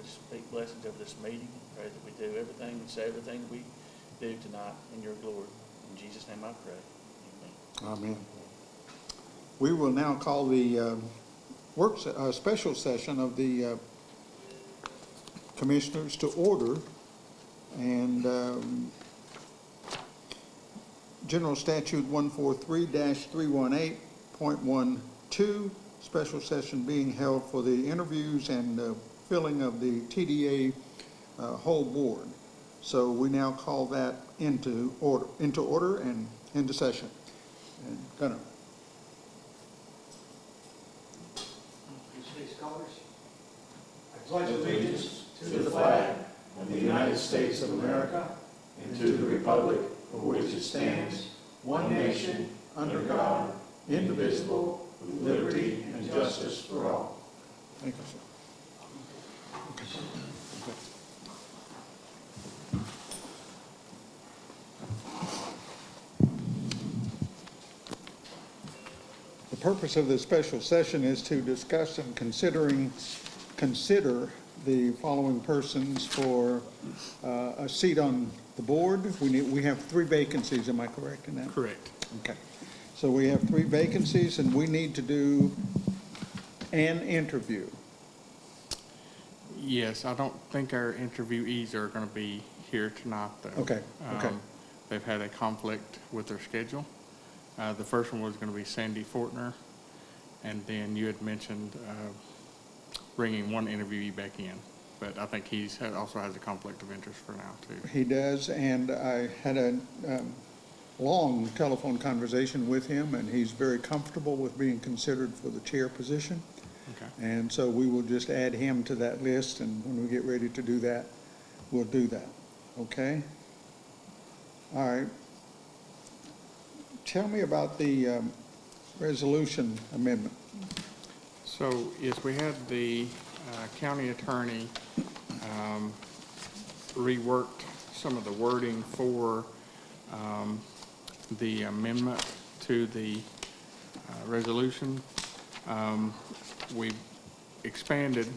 We speak blessings over this meeting. Pray that we do everything and say everything we do tonight in your glory. In Jesus' name I pray. Amen. Amen. We will now call the special session of the commissioners to order. And General Statute 143-318.12, special session being held for the interviews and filling of the TDA whole board. So we now call that into order and into session. And Gunnar. Please, scholars. I pledge allegiance to the flag of the United States of America and to the republic for which it stands, one nation, under God, indivisible, with liberty and justice for all. Thank you, sir. The purpose of this special session is to discuss and consider the following persons for a seat on the board. We have 3 vacancies. Am I correct in that? Correct. Okay. So we have 3 vacancies, and we need to do an interview. Yes, I don't think our interviewees are going to be here tonight, though. Okay. Okay. They've had a conflict with their schedule. The first one was going to be Sandy Fortner, and then you had mentioned bringing one interviewee back in, but I think he also has a conflict of interest for now, too. He does, and I had a long telephone conversation with him, and he's very comfortable with being considered for the chair position. Okay. And so we will just add him to that list, and when we get ready to do that, we'll do that. Okay? All right. Tell me about the resolution amendment. So, yes, we had the county attorney reworked some of the wording for the amendment to the resolution. We expanded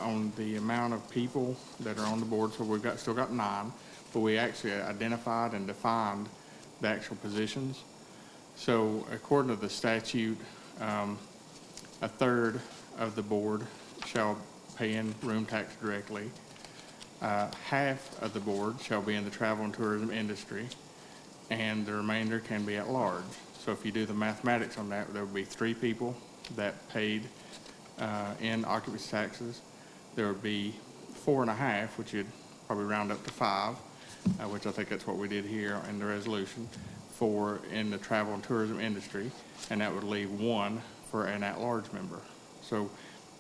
on the amount of people that are on the board, so we've still got 9, but we actually identified and defined the actual positions. So according to the statute, a third of the board shall pay in room tax directly. Half of the board shall be in the travel and tourism industry, and the remainder can be at large. So if you do the mathematics on that, there would be 3 people that paid in occupancy taxes. There would be 4.5, which you'd probably round up to 5, which I think that's what we did here in the resolution, for in the travel and tourism industry, and that would leave 1 for an at-large member. So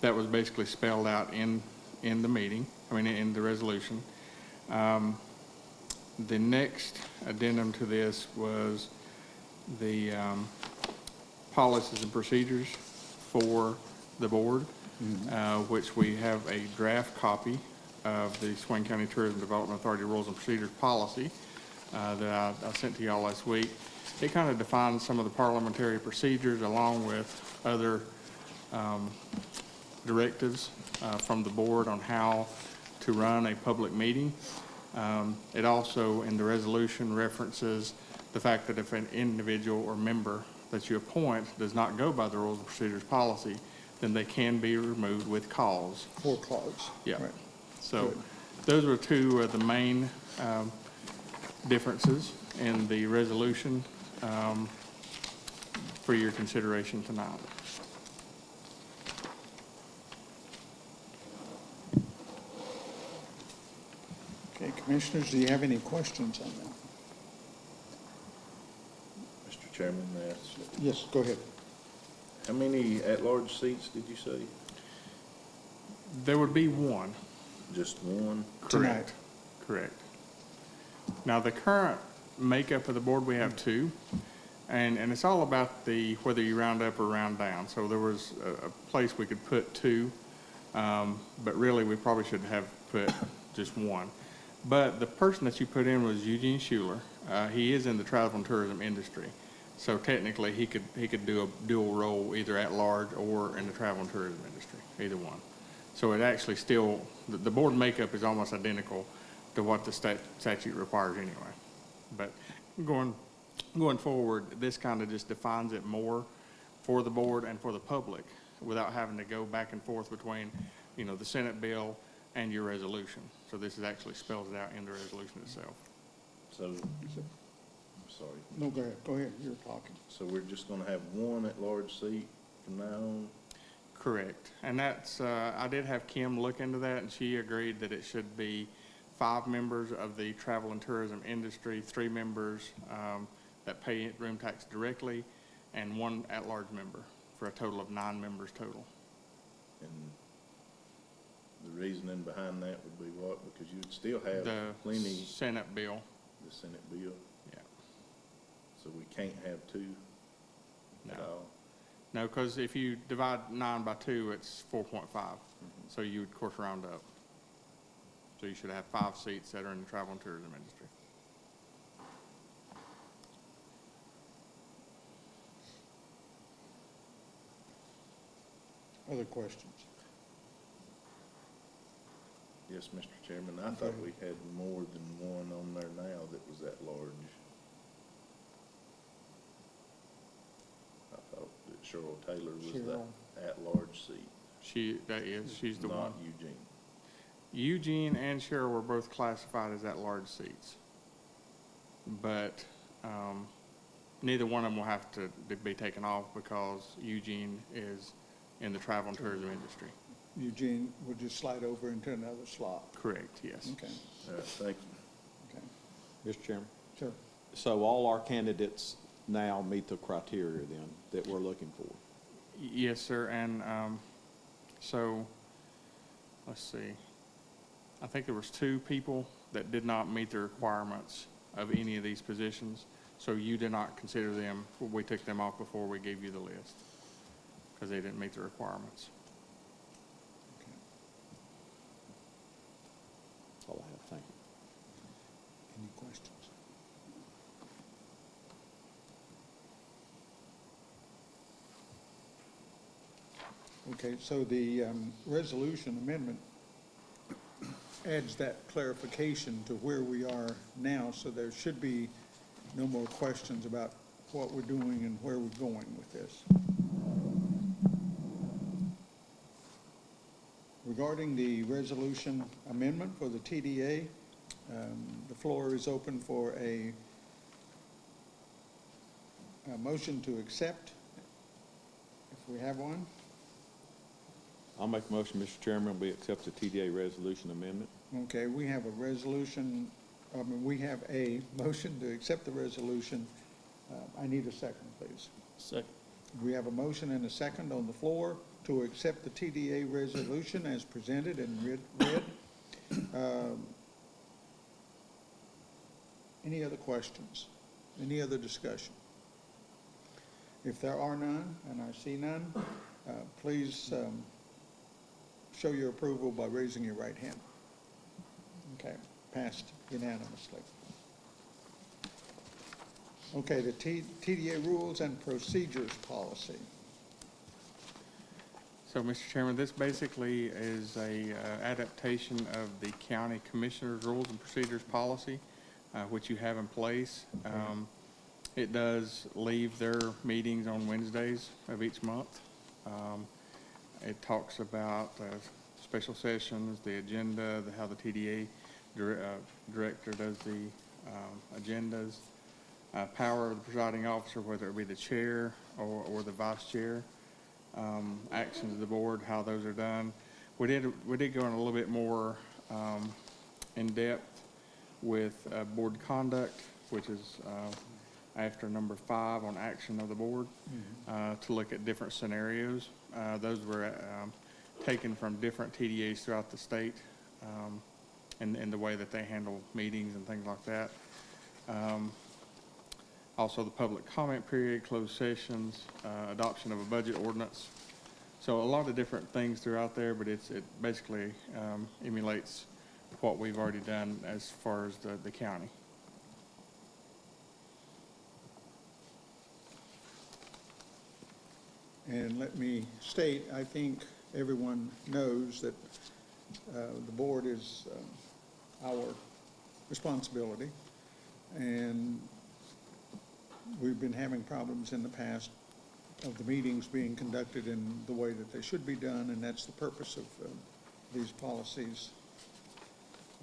that was basically spelled out in the meeting, in the resolution. The next addendum to this was the policies and procedures for the board, which we have a draft copy of the Swain County Tourism Development Authority Rules and Procedures Policy that I sent to y'all last week. It kind of defines some of the parliamentary procedures along with other directives from the board on how to run a public meeting. It also, in the resolution, references the fact that if an individual or member that you appoint does not go by the Rules and Procedures Policy, then they can be removed with cause. 4 clause. Yeah. Right. So Good. those were 2 of the main differences in the resolution for your consideration tonight. Okay, commissioners, do you have any questions on that? Mr. Chairman, may I ask? Yes, go ahead. How many at-large seats did you say? There would be 1. Just 1? Tonight. Correct. Now, the current makeup of the board, we have 2, and it's all about whether you round up or round down. So there was a place we could put 2, but really we probably should have put just 1. But the person that you put in was Eugene Schuler. He is in the travel and tourism industry. So technically he could do a dual role either at large or in the travel and tourism industry, either one. So it actually still, the board makeup is almost identical to what the statute requires anyway. But going forward, this kind of just defines it more for the board and for the public without having to go back and forth between, you know, the Senate bill and your resolution. So this is actually spells it out in the resolution itself. So, I'm sorry. No, go ahead, you're talking. So we're just gonna have one at-large seat from now on? Correct. And that's, I did have Kim look into that, and she agreed that it should be 5 members of the travel and tourism industry, 3 members that pay room tax directly, and 1 at-large member, for a total of 9 members total. And the reasoning behind that would be what? Because you would still have The plenty, Senate bill, the Senate bill, yeah. so we can't have 2 at No. all. No, because if you divide 9 by 2, it's 4.5. So you would, of course, round up. So you should have 5 seats that are in the travel and tourism industry. Other questions? Yes, Mr. Chairman, I thought we had more than one on there now that was at large. I thought that Cheryl Taylor was Cheryl. the at-large seat, She's the one. not Eugene. Eugene and Cheryl were both classified as at-large seats. But neither one of them will have to be taken off because Eugene is in the travel and tourism industry. Eugene would just slide over into another slot. Correct, yes. Okay, All right, thank you. okay. Mr. Chairman, Sure. so all our candidates now meet the criteria then that we're looking for? Yes, sir, and so, let's see. I think there was 2 people that did not meet the requirements of any of these positions, so you did not consider them. We took them off before we gave you the list, because they didn't meet the requirements. Okay. That's all I have, thank you. Any questions? Okay, so the resolution amendment adds that clarification to where we are now, so there should be no more questions about what we're doing and where we're going with this. Regarding the resolution amendment for the TDA, the floor is open for a motion to accept, if we have one. I'll make a motion, Mr. Chairman, we accept the TDA resolution amendment. Okay, we have a resolution, we have a motion to accept the resolution. I need a second, please. Second. We have a motion and a second on the floor to accept the TDA resolution as presented and read. Any other questions? Any other discussion? If there are none, and I see none, please show your approval by raising your right hand. Okay, passed unanimously. Okay, the TDA rules and procedures policy. So, Mr. Chairman, this basically is a adaptation of the county commissioner's rules and procedures policy, which you have in place. It does leave their meetings on Wednesdays of each month. It talks about special sessions, the agenda, how the TDA director does the agendas, power of the presiding officer, whether it be the chair or the vice chair, actions of the board, how those are done. We did go in a little bit more in depth with board conduct, which is after number 5 on action of the board, to look at different scenarios. Those were taken from different TDAs throughout the state, and the way that they handle meetings and things like that. Also the public comment period, closed sessions, adoption of a budget ordinance. So a lot of different things throughout there, but it basically emulates what we've already done as far as the county. And let me state, I think everyone knows that the board is our responsibility, and we've been having problems in the past of the meetings being conducted in the way that they should be done, and that's the purpose of these policies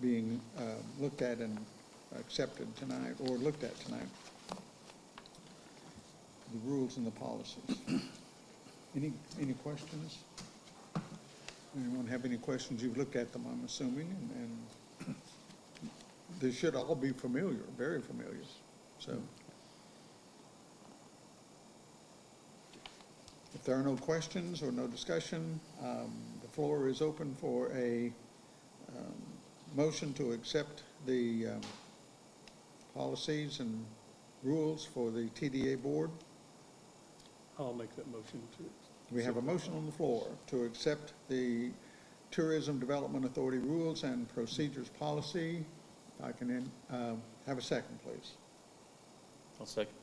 being looked at and accepted tonight, or looked at tonight. The rules and the policies. Any questions? Anyone have any questions? You've looked at them, I'm assuming, and they should all be familiar, very familiar. So, if there are no questions or no discussion, the floor is open for a motion to accept the policies and rules for the TDA board. I'll make that motion to. We have a motion on the floor to accept the Tourism Development Authority rules and procedures policy. If I can have a second, please. I'll second.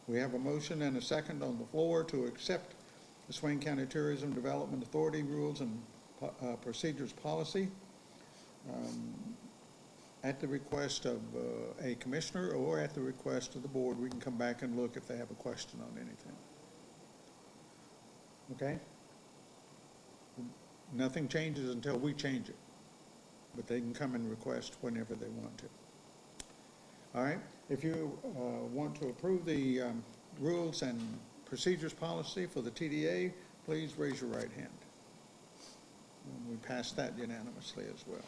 We have a motion and a second on the floor to accept the Swain County Tourism Development Authority rules and procedures policy at the request of a commissioner or at the request of the board. We can come back and look if they have a question on anything. Okay? Nothing changes until we change it, but they can come and request whenever they want to. All right? If you want to approve the rules and procedures policy for the TDA, please raise your right hand. And we passed that unanimously as well.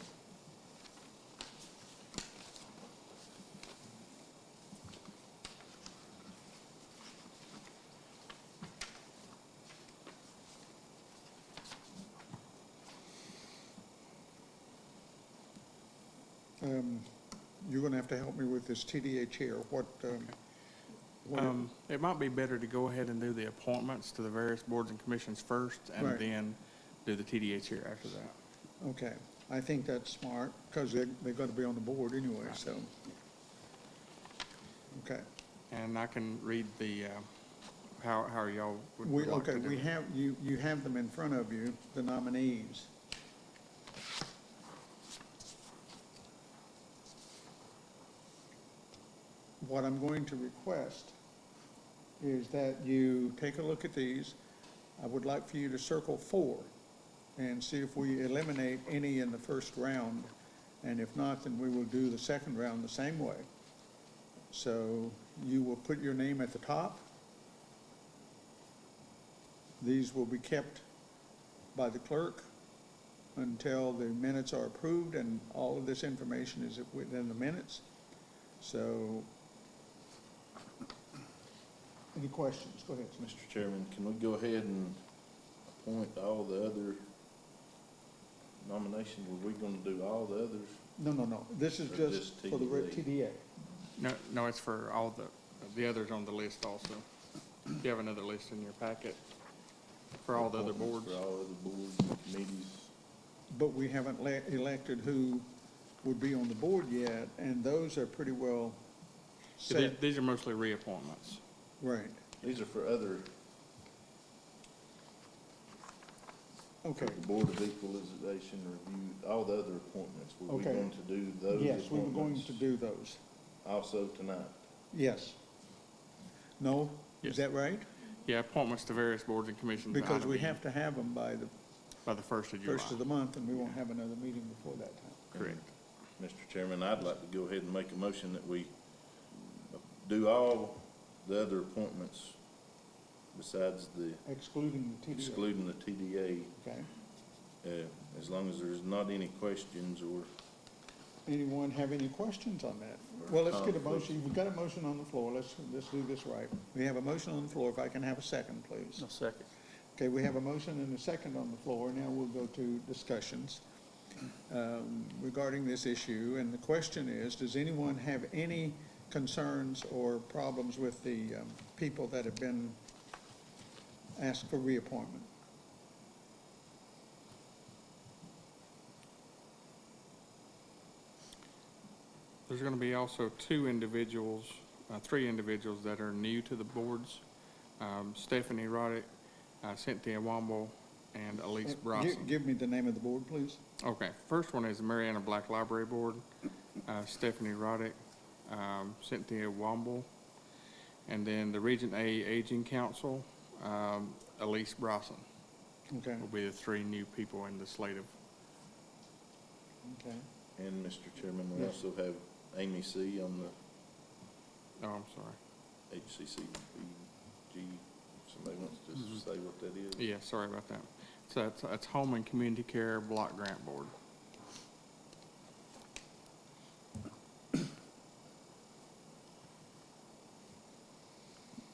You're going to have to help me with this TDA chair. It might be better to go ahead and do the appointments to the various boards and commissions first, and Right. then do the TDA chair after that. Okay, I think that's smart, because they're going to be on the board anyway, so. Okay. And I can read the, how y'all would like to Okay, do we it. have, you have them in front of you, the nominees. What I'm going to request is that you take a look at these. I would like for you to circle 4 and see if we eliminate any in the first round. And if not, then we will do the second round the same way. So you will put your name at the top. These will be kept by the clerk until the minutes are approved, and all of this information is within the minutes. So, any questions? Go ahead. Mr. Chairman, can we go ahead and appoint all the other nominations? Were we gonna do all the others? No. This is Or just just for the TDA? TDA. No, it's for all the others on the list also. You have another list in your packet for all the other boards. For all other boards and committees. But we haven't elected who would be on the board yet, and those are pretty well set. These are mostly reappointments. Right. These are for other, Okay. the Board of Equalization Review, all the other appointments. Were we Okay. going to do those Yes, we were going appointments to do those. also tonight? Yes. No? Yes. Is that right? Yeah, appointments to various boards and commissions. Because ought we be have to have them by the by the 1st of July. first of the month, and we won't have another meeting before that time. Correct. Mr. Chairman, I'd like to go ahead and make a motion that we do all the other appointments besides Excluding the TDA. excluding the TDA, Okay. as long as there's not any questions or Anyone have any questions on that? Well, let's get a motion. We've got a motion on the floor. Let's do this right. We have a motion on the floor. If I can have a second, please. I'll second. Okay, we have a motion and a second on the floor. Now we'll go to discussions regarding this issue. And the question is, does anyone have any concerns or problems with the people that have been asked for reappointment? There's going to be also 3 individuals that are new to the boards. Stephanie Roddick, Cynthia Womble, and Elise Give Bronson. me the name of the board, please. Okay, first one is the Mariana Black Library Board, Stephanie Roddick, Cynthia Womble, and then the Region A Aging Council, Elise Bronson Okay, will be the three new people in the slate of. okay. And Mr. Chairman, we also have Amy C. on the Oh, I'm sorry. HCCBG. Somebody wants to say what that is? Yeah, sorry about that. So that's Home and Community Care Block Grant Board.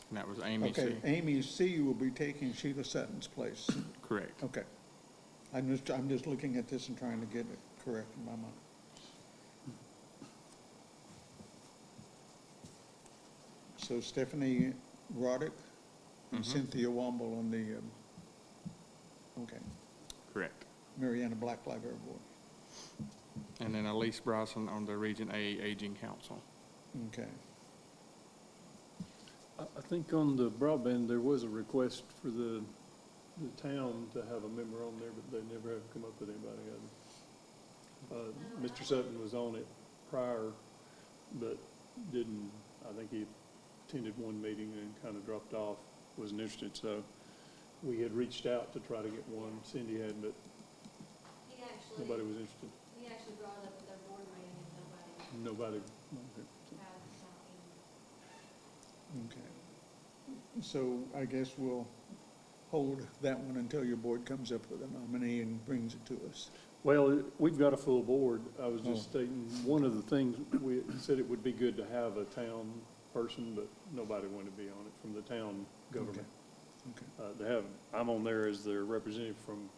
And that was Amy C. Okay, Amy C. will be taking Sheila Sutton's place. Correct. Okay. I'm just looking at this and trying to get it correct in my mind. So Stephanie Roddick and Cynthia Womble on the, okay, Correct. Mariana Black Library Board. And then Elise Bronson on the Region A Aging Council. Okay. I think on the broadband, there was a request for the town to have a member on there, but they never have come up with anybody other. Mr. Sutton was on it prior, but didn't, I think he attended one meeting and kind of dropped off, wasn't interested, so we had reached out to try to get one. Cindy had, but He actually, nobody was interested. he actually brought it up at their board meeting and nobody Nobody. had Okay. So I guess we'll hold that one until your board comes up with a nominee and brings it to us. Well, we've got a full board. I was just Oh. stating, one of the things, we said it would be good to have a town person, but nobody wanted to be on it from the town government. Okay. They have, I'm on there as their representative from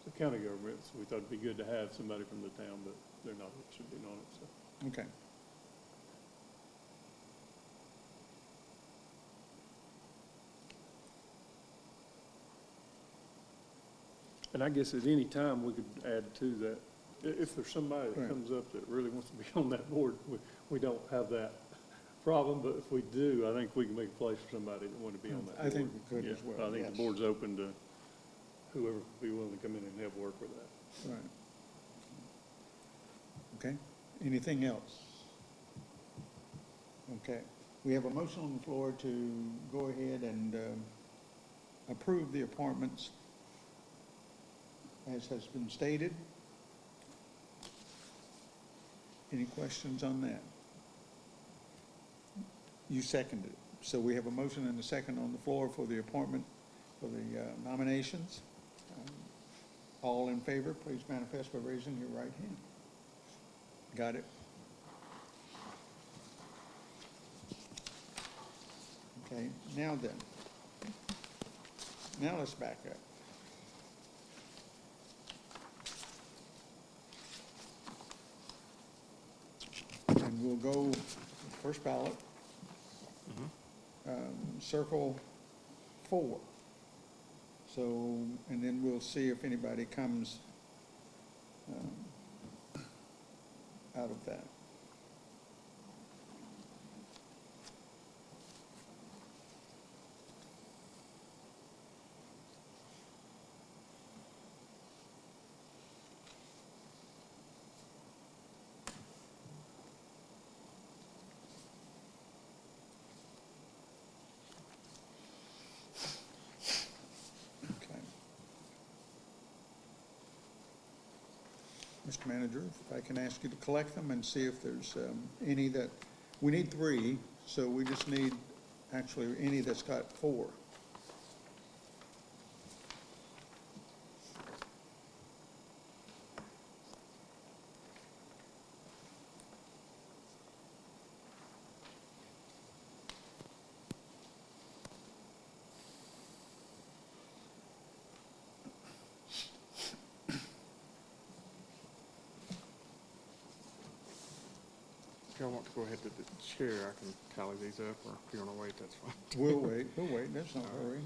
the county government, so we thought it'd be good to have somebody from the town, but they're not interested in being on it, so. Okay. And I guess at any time, we could add to that, if there's somebody that Right. comes up that really wants to be on that board, we don't have that problem, but if we do, I think we can make a place for somebody that want to be on that board. I think we could Yeah, as well, I think yes. the board's open to whoever would be willing to come in and help work with that. Right. Okay. Anything else? Okay. We have a motion on the floor to go ahead and approve the appointments as has been stated. Any questions on that? You seconded it. So we have a motion and a second on the floor for the appointment, for the nominations. All in favor, please manifest by raising your right hand. Got it? Okay, now then. Now let's back up. And we'll go first ballot. Circle 4. So, and then we'll see if anybody comes out of that. Okay. Mr. Manager, if I can ask you to collect them and see if there's any that, we need 3, so we just need actually any that's got 4. If y'all want to go ahead to the chair, I can tally these up, or if you want to wait, that's fine. We'll wait, there's no hurry.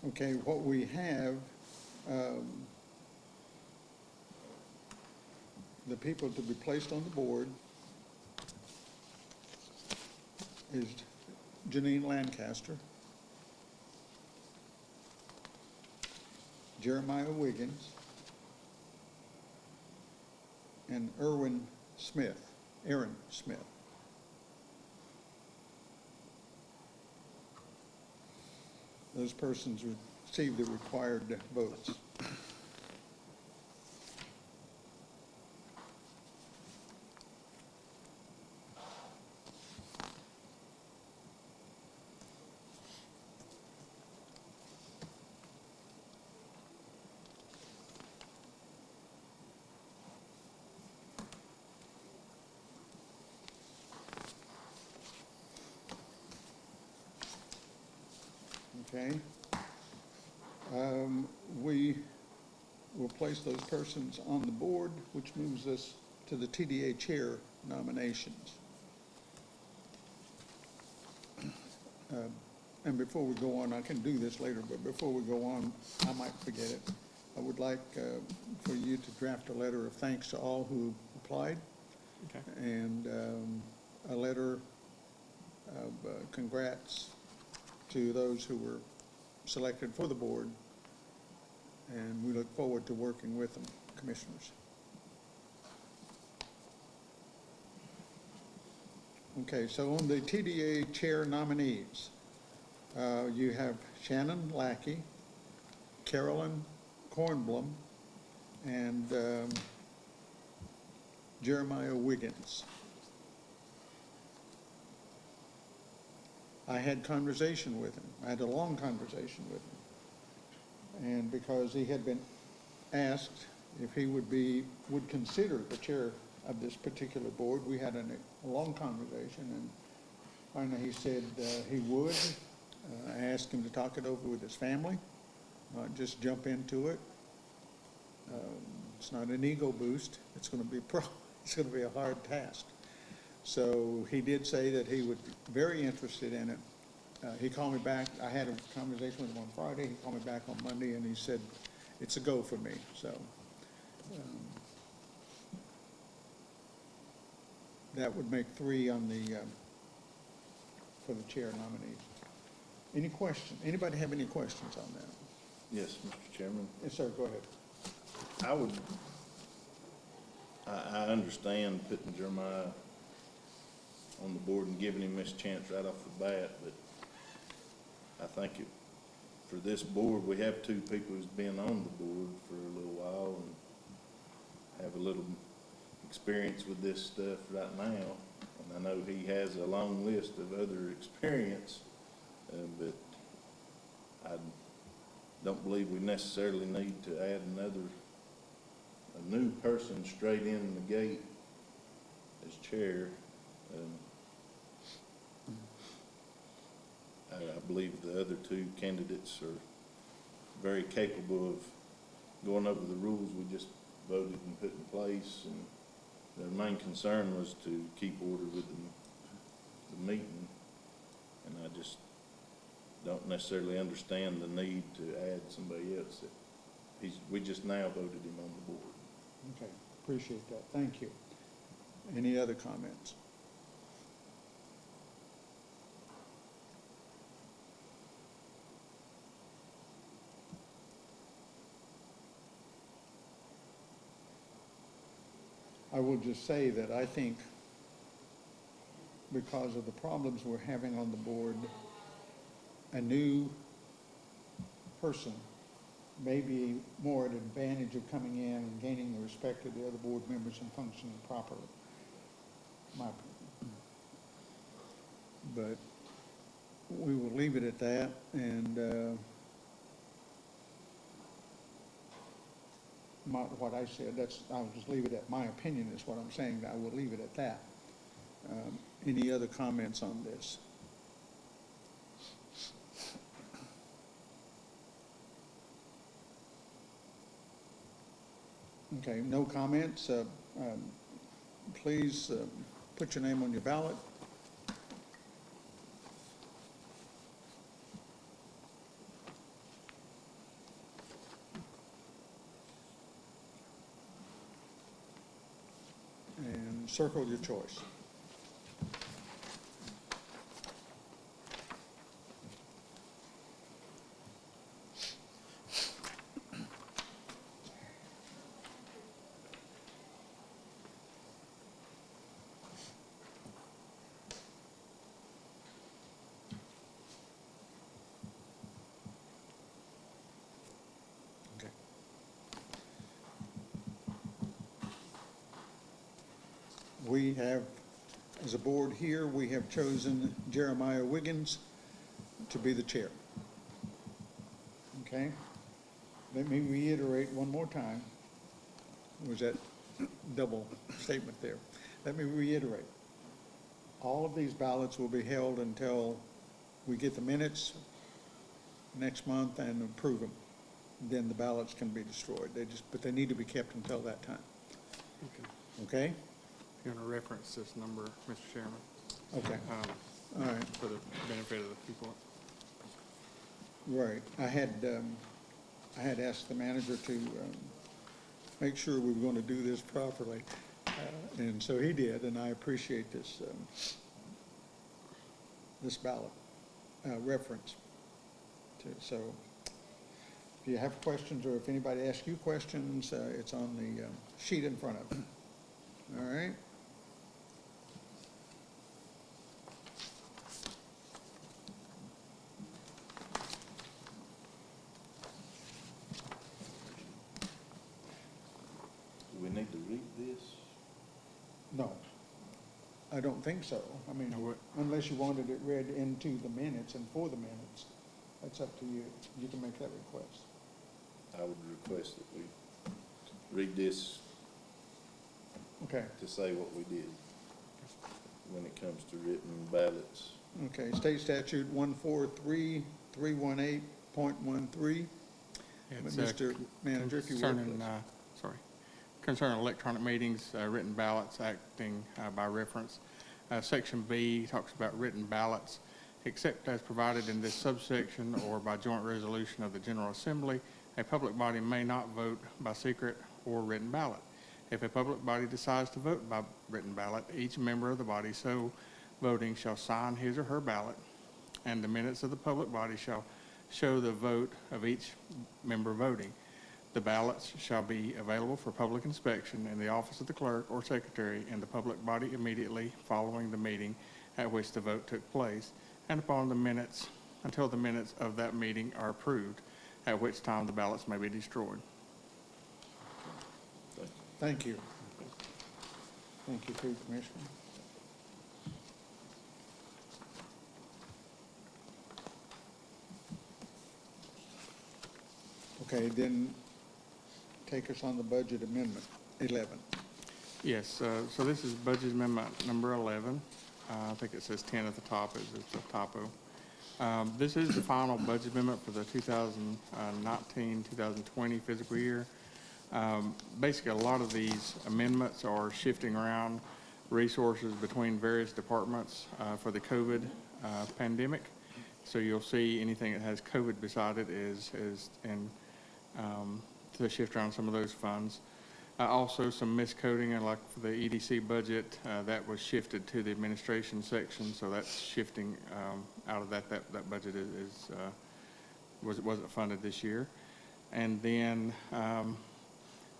Okay, what we have, the people to be placed on the board is Janine Lancaster, Jeremiah Wiggins, and Aaron Smith. Those persons received the required votes. Okay. We will place those persons on the board, which moves us to the TDA chair nominations. And before we go on, I can do this later, but before we go on, I might forget it. I would like for you to draft a letter of thanks to all who applied. Okay. And a letter of congrats to those who were selected for the board, and we look forward to working with them, commissioners. Okay, so on the TDA chair nominees, you have Shannon Lackey, Carolyn Kornblum, and Jeremiah Wiggins. I had conversation with him. I had a long conversation with him. And because he had been asked if he would consider the chair of this particular board, we had a long conversation, and finally he said he would. I asked him to talk it over with his family, not just jump into it. It's not an ego boost. It's going to be it's going to be a hard task. So he did say that he would be very interested in it. He called me back. I had a conversation with him on Friday. He called me back on Monday, and he said, it's a go for me. So that would make 3 on the for the chair nominees. Any questions? Anybody have any questions on that? Yes, Mr. Chairman. Yes, sir. Go ahead. I understand putting Jeremiah on the board and giving him this chance right off the bat, but I think for this board, we have 2 people who's been on the board for a little while and have a little experience with this stuff right now. And I know he has a long list of other experience, but I don't believe we necessarily need to add a new person straight in the gate as chair. I believe the other 2 candidates are very capable of going over the rules we just voted and put in place, and their main concern was to keep order with the meeting, and I just don't necessarily understand the need to add somebody else. We just now voted him on the board. Okay, appreciate that. Thank you. Any other comments? I will just say that I think because of the problems we're having on the board, a new person may be more at advantage of coming in and gaining the respect of the other board members and functioning properly, my opinion. But we will leave it at that, and what I said, I'll just leave it at my opinion is what I'm saying. I will leave it at that. Any other comments on this? Okay, no comments. Please put your name on your ballot. circle your choice. Okay. We have, as a board here, we have chosen Jeremiah Wiggins to be the chair. Okay? Let me reiterate one more time. Was that double statement there? Let me reiterate. All of these ballots will be held until we get the minutes next month and approve them. Then the ballots can be destroyed. But they need to be kept until that time. Okay? You want to reference this number, Mr. Chairman, Okay. All right. for the benefit of the people? Right. I had asked the manager to make sure we were going to do this properly, and so he did, and I appreciate this this ballot reference. So if you have questions, or if anybody asks you questions, it's on the sheet in front of you. All right? Do we need to read this? No, I don't think so. I mean, No, what- unless you wanted it read into the minutes and for the minutes, that's up to you. You can make that request. I would request that we read this Okay, to say what we did when it comes to written ballots. okay. State statute 143318.13. It's, Mr. Manager, if you would, concerning, please. concerning electronic meetings, written ballots acting by reference. Section B talks about written ballots, except as provided in this subsection or by joint resolution of the General Assembly, a public body may not vote by secret or written ballot. If a public body decides to vote by written ballot, each member of the body so voting shall sign his or her ballot, and the minutes of the public body shall show the vote of each member voting. The ballots shall be available for public inspection in the office of the clerk or secretary in the public body immediately following the meeting at which the vote took place, and upon the minutes, until the minutes of that meeting are approved, at which time the ballots may be destroyed. Thank you. Thank you, Food Commissioner. Okay, then take us on the budget amendment 11. Yes, so this is budget amendment number 11. I think it says 10 at the top, it's a typo. This is the final budget amendment for the 2019-2020 fiscal year. Basically, a lot of these amendments are shifting around resources between various departments for the COVID pandemic. So you'll see anything that has COVID beside it is in to shift around some of those funds. Also, some miscoding, and like for the EDC budget, that was shifted to the administration section, so that's shifting out of that budget wasn't funded this year. And then a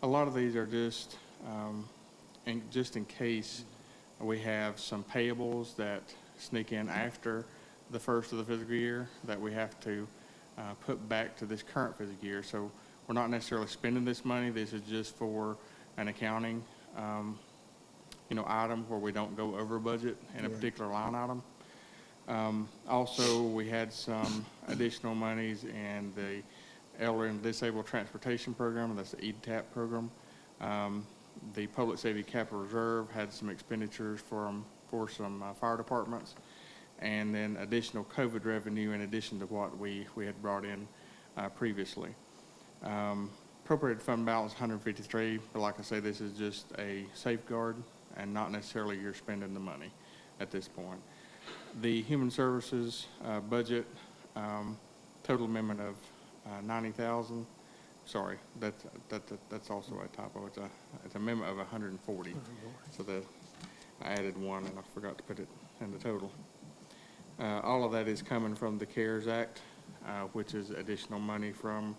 lot of these are just in case we have some payables that sneak in after the first of the fiscal year that we have to put back to this current fiscal year. So we're not necessarily spending this money. This is just for an accounting, item where we don't go over budget in a particular line item. Also, we had some additional monies in the Elderly and Disabled Transportation Program, that's the EDTAP program. The Public Safety Capital Reserve had some expenditures for some fire departments, and then additional COVID revenue in addition to what we had brought in previously. Appropriated fund balance 153, but like I say, this is just a safeguard and not necessarily you're spending the money at this point. The Human Services budget, total amendment of 90,000. Sorry, that's also a typo. It's an amendment of 140. So I added one and I forgot to put it in the total. All of that is coming from the CARES Act, which is additional money from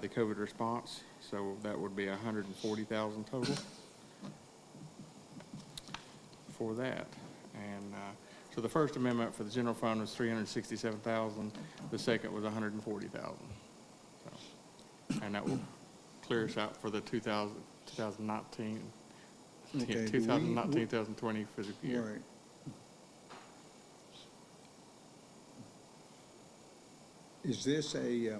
the COVID response. So that would be $140,000 total for that. And so the first amendment for the general fund was $367,000. The second was $140,000. So, and that will clear us out for the 2019, Okay, 2020 fiscal year. Right. Is this a,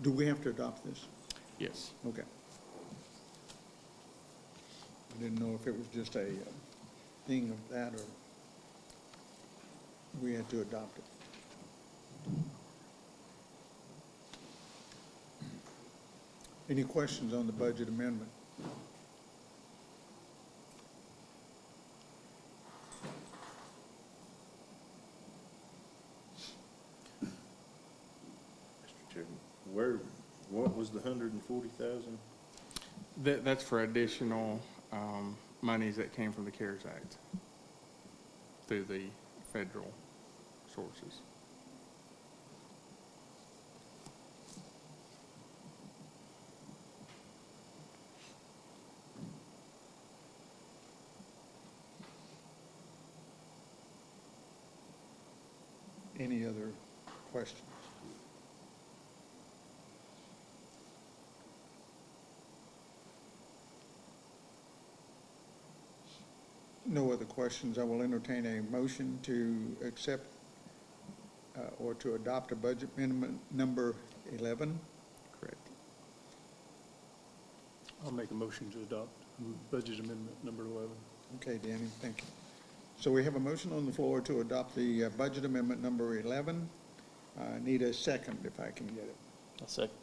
do we have to adopt this? Yes. Okay. I didn't know if it was just a thing of that or we had to adopt it. Any questions on the budget amendment? Mr. Chairman, what was the 140,000? That's for additional monies that came from the CARES Act through the federal sources. Any other questions? No other questions. I will entertain a motion to accept or to adopt a budget amendment number 11. Correct. I'll make a motion to adopt budget amendment number 11. Okay, Danny, thank you. So we have a motion on the floor to adopt the budget amendment number 11. Need a second, if I can get it. I'll second.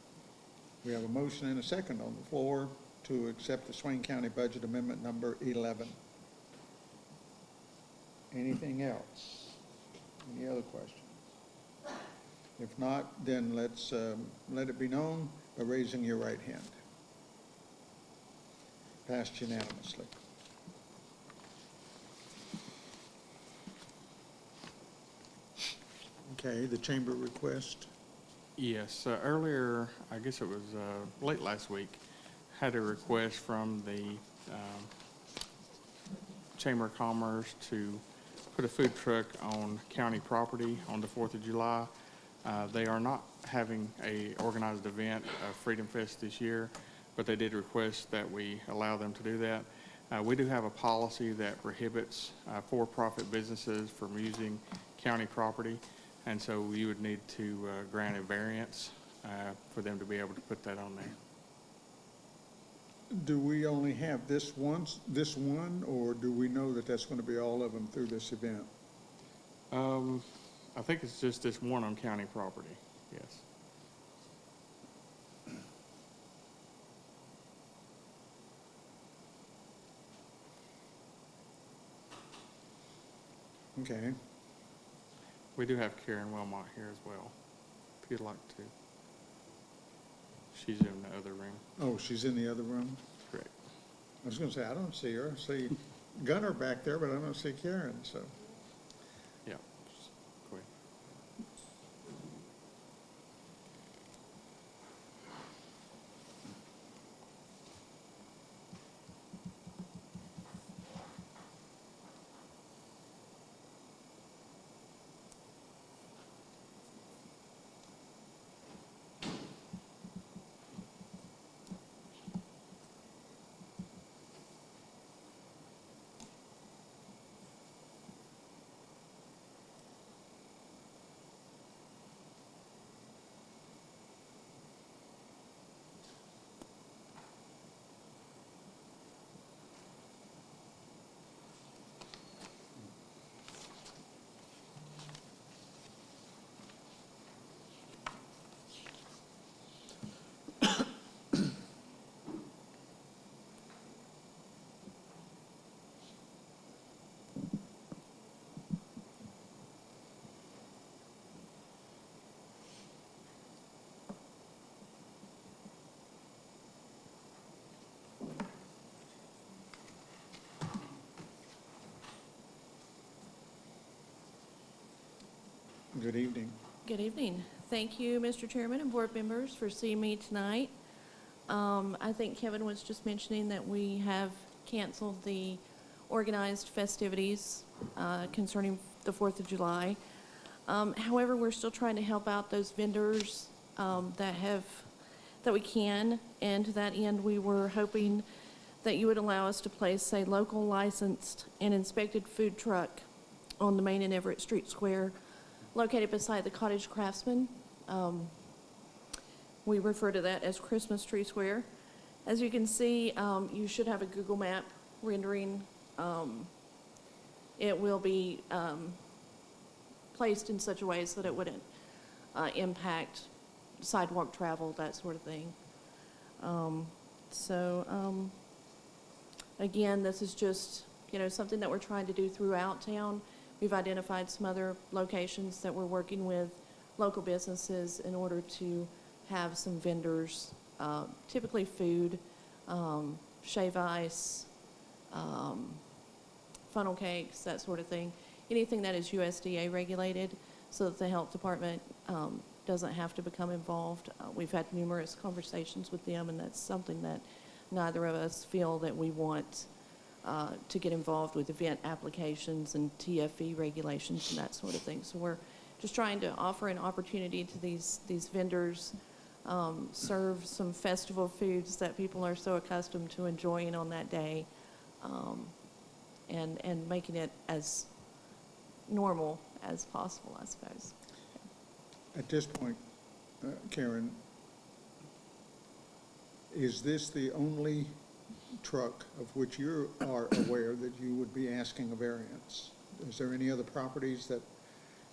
We have a motion and a second on the floor to accept the Swain County budget amendment number 11. Anything else? Any other questions? If not, then let's let it be known by raising your right hand. Passed unanimously. Okay, the chamber request. Yes, earlier, I guess it was late last week, had a request from the Chamber of Commerce to put a food truck on county property on the 4th of July. They are not having a organized event, Freedom Fest this year, but they did request that we allow them to do that. We do have a policy that prohibits for-profit businesses from using county property, and so you would need to grant a variance for them to be able to put that on there. Do we only have this one, or do we know that that's going to be all of them through this event? I think it's just this one on county property, yes. Okay. We do have Karen Wilmot here as well, if you'd like to. She's in the other room. Oh, she's in the other room? Correct. I was going to say, I don't see her. I see Gunner back there, but I don't see Karen, so. Yeah. Go ahead. Good evening. Good evening. Thank you, Mr. Chairman and board members, for seeing me tonight. I think Kevin was just mentioning that we have canceled the organized festivities concerning the 4th of July. However, we're still trying to help out those vendors that we can, and to that end, we were hoping that you would allow us to place a local licensed and inspected food truck on the Main and Everett Street Square, located beside the Cottage Craftsman. We refer to that as Christmas Tree Square. As you can see, you should have a Google map rendering. It will be placed in such a way so that it wouldn't impact sidewalk travel, that sort of thing. Again, this is just, something that we're trying to do throughout town. We've identified some other locations that we're working with local businesses in order to have some vendors, typically food, shave ice, funnel cakes, that sort of thing. Anything that is USDA regulated so that the health department doesn't have to become involved. We've had numerous conversations with them, and that's something that neither of us feel that we want to get involved with event applications and TFE regulations and that sort of thing. So we're just trying to offer an opportunity to these vendors, serve some festival foods that people are so accustomed to enjoying on that day, and making it as normal as possible, I suppose. At this point, Karen, is this the only truck of which you are aware that you would be asking a variance? Is there any other properties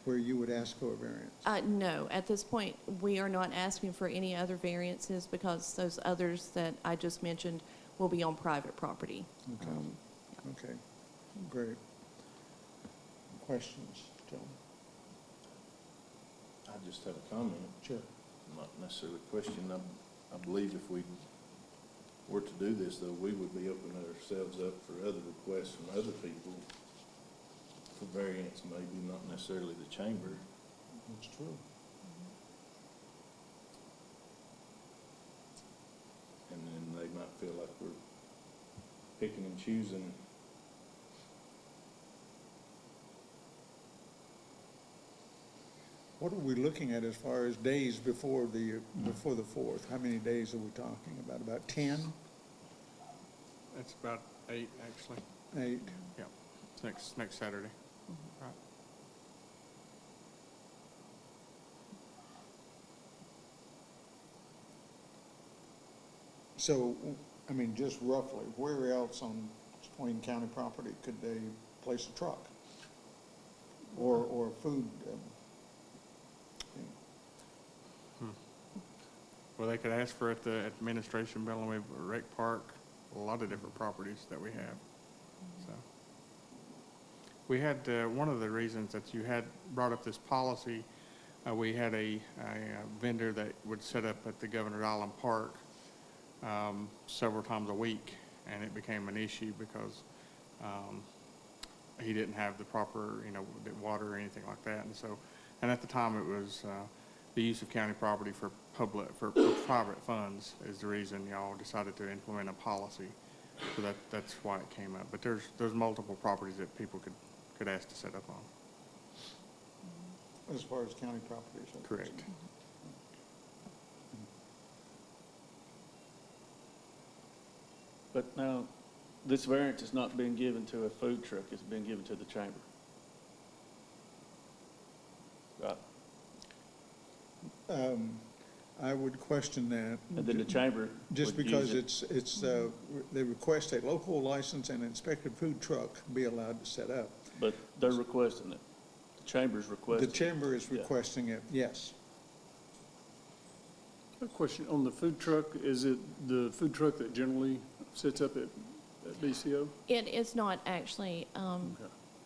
where you would ask for a variance? No, at this point, we are not asking for any other variances because those others that I just mentioned will be on private property. Okay. Okay, great. Questions, John? I just have a comment. Sure. Not necessarily a question. I believe if we were to do this, though, we would be opening ourselves up for other requests from other people for variance, maybe not necessarily the chamber. That's true. And then they might feel like we're picking and choosing. What are we looking at as far as days before the 4th? How many days are we talking about? About 10? It's about 8, actually. 8? Yeah, it's next Saturday. Right. So, I mean, just roughly, where else on Swain County property could they place a truck? Or food? Well, they could ask for it at the Administration Building, Rec Park, a lot of different properties that we have. So we had, one of the reasons that you had brought up this policy, we had a vendor that would set up at the Governor Island Park several times a week, and it became an issue because he didn't have the proper, water or anything like that. And at the time it was the use of county property for private funds is the reason y'all decided to implement a policy. So that's why it came up. But there's multiple properties that people could ask to set up on. As far as county properties are Correct. concerned. But now, this variance is not being given to a food truck, it's being given to the chamber. Right. I would question that. And then the chamber Just would because use it. it's they request a local license and inspected food truck be allowed to set up. But they're requesting it. The chamber's requesting The it. chamber is Yeah. requesting it, yes. A question on the food truck, is it the food truck that generally sits up at BCO? It is not actually.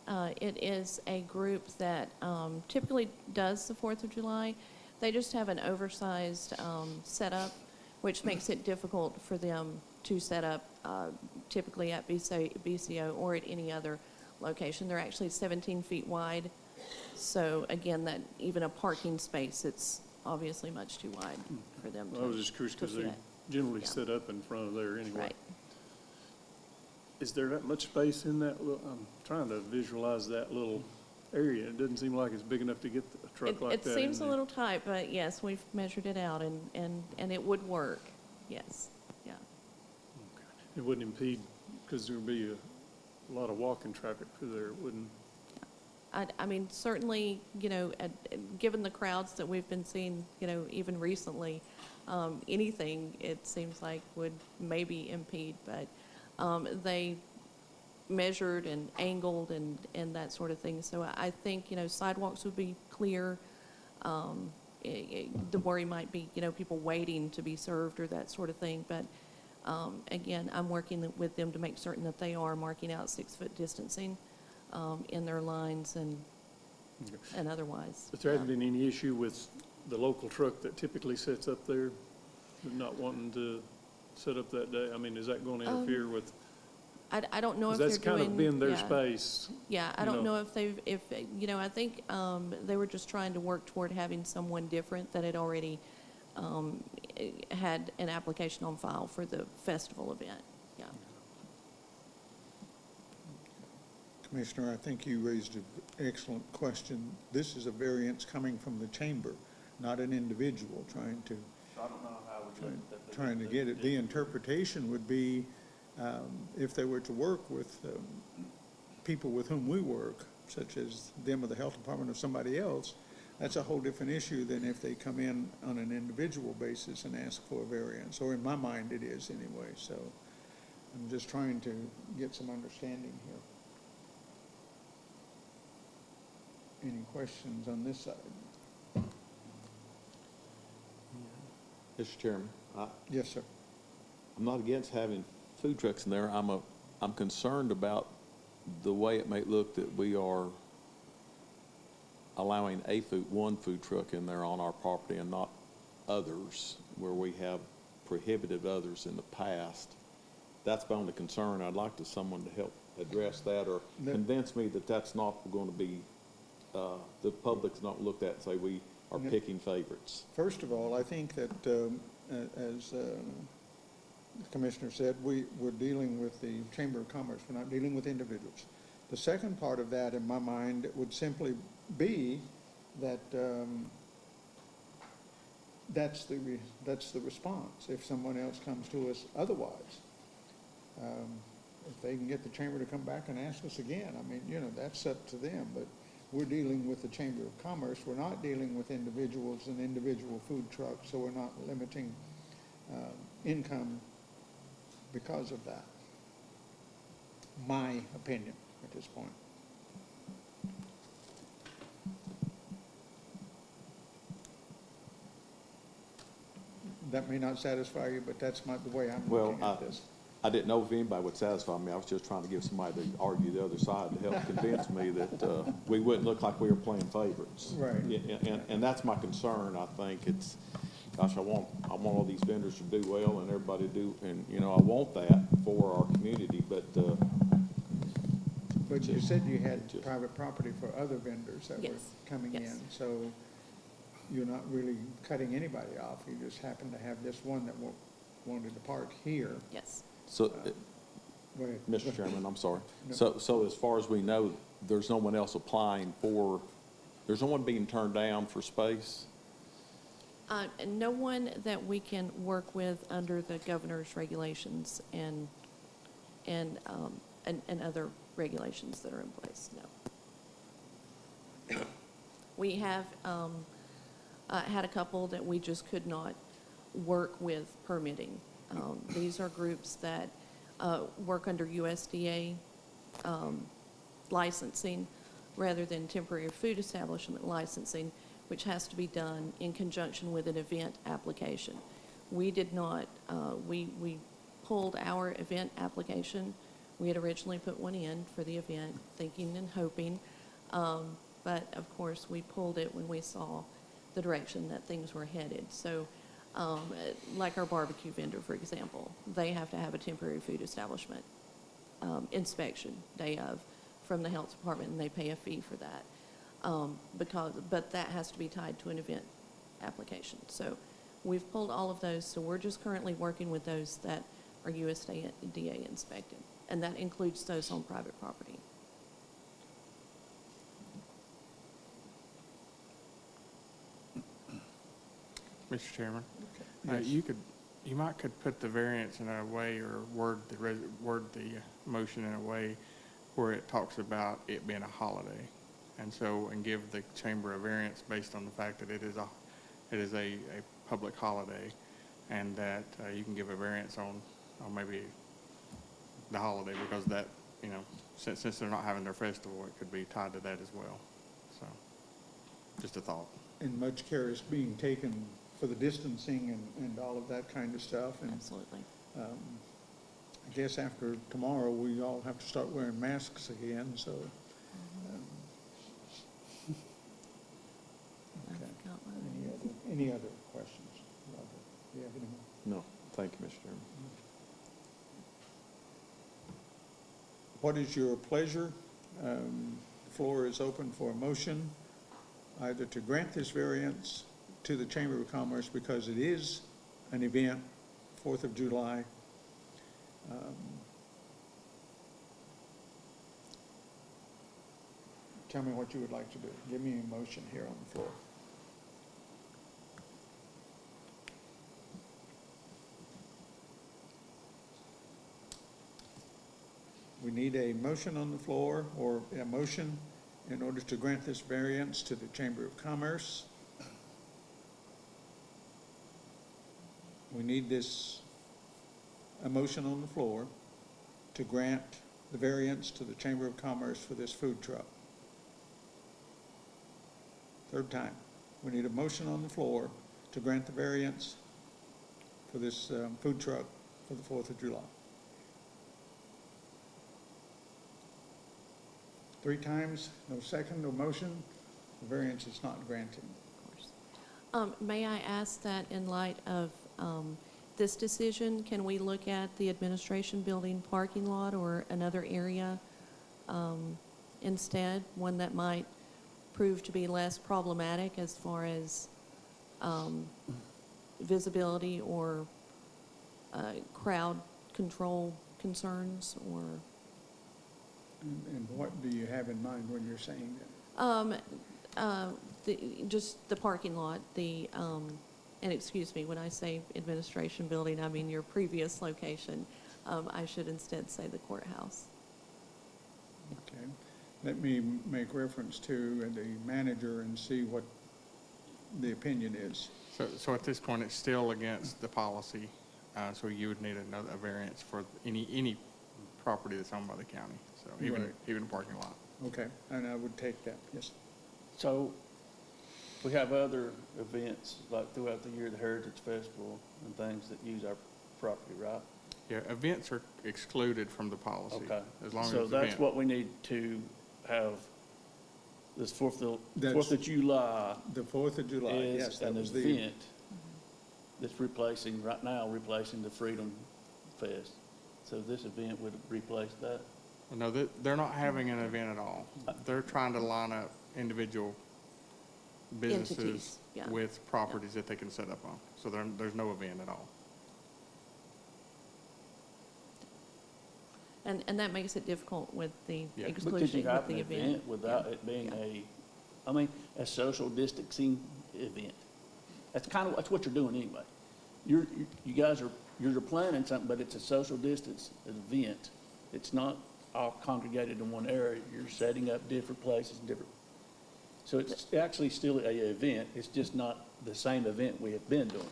It is a group that typically does the 4th of July. They just have an oversized setup, which makes it difficult for them to set up typically at BCO or at any other location. They're actually 17 feet wide, So again, that even a parking space, it's obviously much too wide for them to. I was just curious because to they fit. generally Yeah. set up in front of there anyway. Right. Is there that much space in that? I'm trying to visualize that little area. It doesn't seem like it's big enough to get a truck like It that in seems a there. little tight, but yes, we've measured it out and it would work. Yes, yeah. It wouldn't impede, because there would be a lot of walking traffic through there, it wouldn't. I mean, certainly, you know, given the crowds that we've been seeing, you know, even recently, anything, it seems like would maybe impede, but they measured and angled and that sort of thing. So I think, you know, sidewalks would be clear. The worry might be, you know, people waiting to be served or that sort of thing. But again, I'm working with them to make certain that they are marking out 6-foot distancing in their lines and otherwise. But there hasn't been any issue with the local truck that typically sits up there, not wanting to set up that day? I mean, is that going to interfere with? I don't know if 'cause they're that's kind of doing- been their yeah. space. Yeah, I you don't know. know if, you know, I think they were just trying to work toward having someone different that had already had an application on file for the festival event, yeah. Commissioner, I think you raised an excellent question. This is a variance coming from the chamber, not an individual trying to So I don't know how we look at that. trying to get it. The interpretation would be, if they were to work with people with whom we work, such as them or the health department or somebody else, that's a whole different issue than if they come in on an individual basis and ask for a variance, or in my mind it is anyway. So I'm just trying to get some understanding here. Any questions on this side? Mr. Chairman, Yes, sir. I'm not against having food trucks in there. I'm concerned about the way it may look that we are allowing one food truck in there on our property and not others, where we have prohibited others in the past. That's my only concern. I'd like someone to help address that or convince me that that's not going to be, the public's not looked at and say we are picking favorites. First of all, I think that, as the Commissioner said, we're dealing with the Chamber of Commerce. We're not dealing with individuals. The second part of that, in my mind, would simply be that that's the response. If someone else comes to us otherwise, if they can get the Chamber to come back and ask us again, I mean, you know, that's up to them. But we're dealing with the Chamber of Commerce. We're not dealing with individuals and individual food trucks, so we're not limiting income because of that. My opinion at this point. That may not satisfy you, but that's the way I'm looking at this. I didn't know if anybody would satisfy me. I was just trying to give somebody to argue the other side to help convince me that we wouldn't look like we were playing favorites. Right. And that's my concern. I think it's, gosh, I want all these vendors to do well and everybody do, and, you know, I want that for our community, but But you said you had private property for other vendors that were Yes. coming Yes. in, so you're not really cutting anybody off. You just happen to have this one that wanted to park here. Yes. so, Go ahead. Mr. Chairman, I'm sorry. No. So as far as we know, there's no one else applying there's no one being turned down for space? No one that we can work with under the governor's regulations and other regulations that are in place, no. We have had a couple that we just could not work with permitting. These are groups that work under USDA licensing rather than temporary food establishment licensing, which has to be done in conjunction with an event application. We did not, we pulled our event application. We had originally put one in for the event, thinking and hoping, but of course we pulled it when we saw the direction that things were headed. So like our barbecue vendor, for example, they have to have a temporary food establishment inspection day of from the health department, and they pay a fee for that. but that has to be tied to an event application. So we've pulled all of those, so we're just currently working with those that are USDA inspected, and that includes those on private property. Mr. Chairman, Yes. you might could put the variance in a way, or word the motion in a way where it talks about it being a holiday. And give the chamber a variance based on the fact that it is a public holiday, and that you can give a variance on maybe the holiday, because that, since they're not having their festival, it could be tied to that as well. So, just a thought. And much care is being taken for the distancing and all of that kind of stuff. And Absolutely. I guess after tomorrow, we all have to start wearing masks again, so. I Okay. forgot what it is. Any other questions? Robert, do you have any more? No, thank you, Mr. Chairman. What is your pleasure? The floor is open for a motion, either to grant this variance to the Chamber of Commerce because it is an event, 4th of July. Tell me what you would like to do. Give me a motion here on the floor. We need a motion on the floor, or a motion in order to grant this variance to the Chamber of Commerce. We need a motion on the floor to grant the variance to the Chamber of Commerce for this food truck. Third time. We need a motion on the floor to grant the variance for this food truck for the 4th of July. 3 times, no second, no motion, the variance is not granted. Of course. May I ask that in light of this decision, can we look at the administration building parking lot or another area instead, one that might prove to be less problematic as far as visibility or crowd control concerns, or? And what do you have in mind when you're saying that? Just the parking lot, and excuse me, when I say administration building, I mean your previous location. I should instead say the courthouse. Okay. Let me make reference to the manager and see what the opinion is. So at this point, it's still against the policy, so you would need a variance for any property that's owned by the county, so Right. even a parking lot. Okay, and I would take that, yes. So, we have other events, like throughout the year, the Heritage Festival and things that use our property, right? Yeah, events are excluded from the policy. Okay. As long as So it's that's event. what we need to have, this Fourth That's- of July The 4th of July, yes, is that an was the. event that's replacing the Freedom Fest. So this event would replace that? No, they're not having an event at all. They're trying to line up individual businesses Entities, yeah. with properties that they can set up on. So there's no event at all. And that makes it difficult with the Yeah. But could you exclusion with have the an event. without Yeah. it being Yeah. a social distancing event? That's what you're doing anyway. You guys you're planning something, but it's a social distance event. It's not all congregated in one area. You're setting up different places, so it's actually still an event. It's just not the same event we have been doing.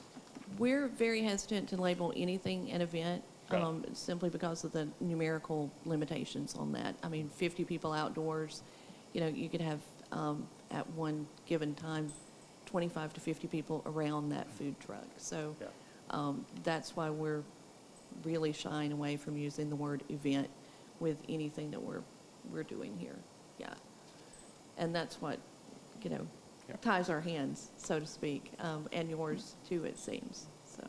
We're very hesitant to label anything an event, Okay. simply because of the numerical limitations on that. I mean, 50 people outdoors, you could have, at one given time, 25 to 50 people around that food truck. So Yeah. that's why we're really shying away from using the word event with anything that we're doing here. Yeah. And that's what, Yeah. ties our hands, so to speak, and yours too, it seems, so.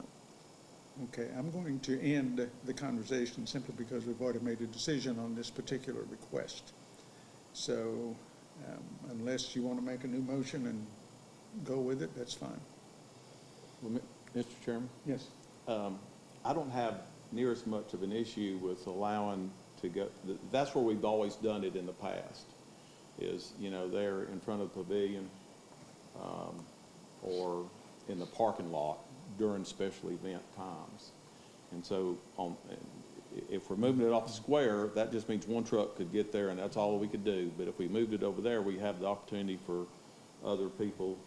Okay, I'm going to end the conversation simply because we've already made a decision on this particular request. So Unless you want to make a new motion and go with it, that's fine. Well, Mr. Chairman? Yes. I don't have near as much of an issue with allowing to go, that's where we've always done it in the past, is, there in front of the pavilion, or in the parking lot during special event times. And so if we're moving it off the square, that just means one truck could get there and that's all we could do. But if we moved it over there, we have the opportunity for other people,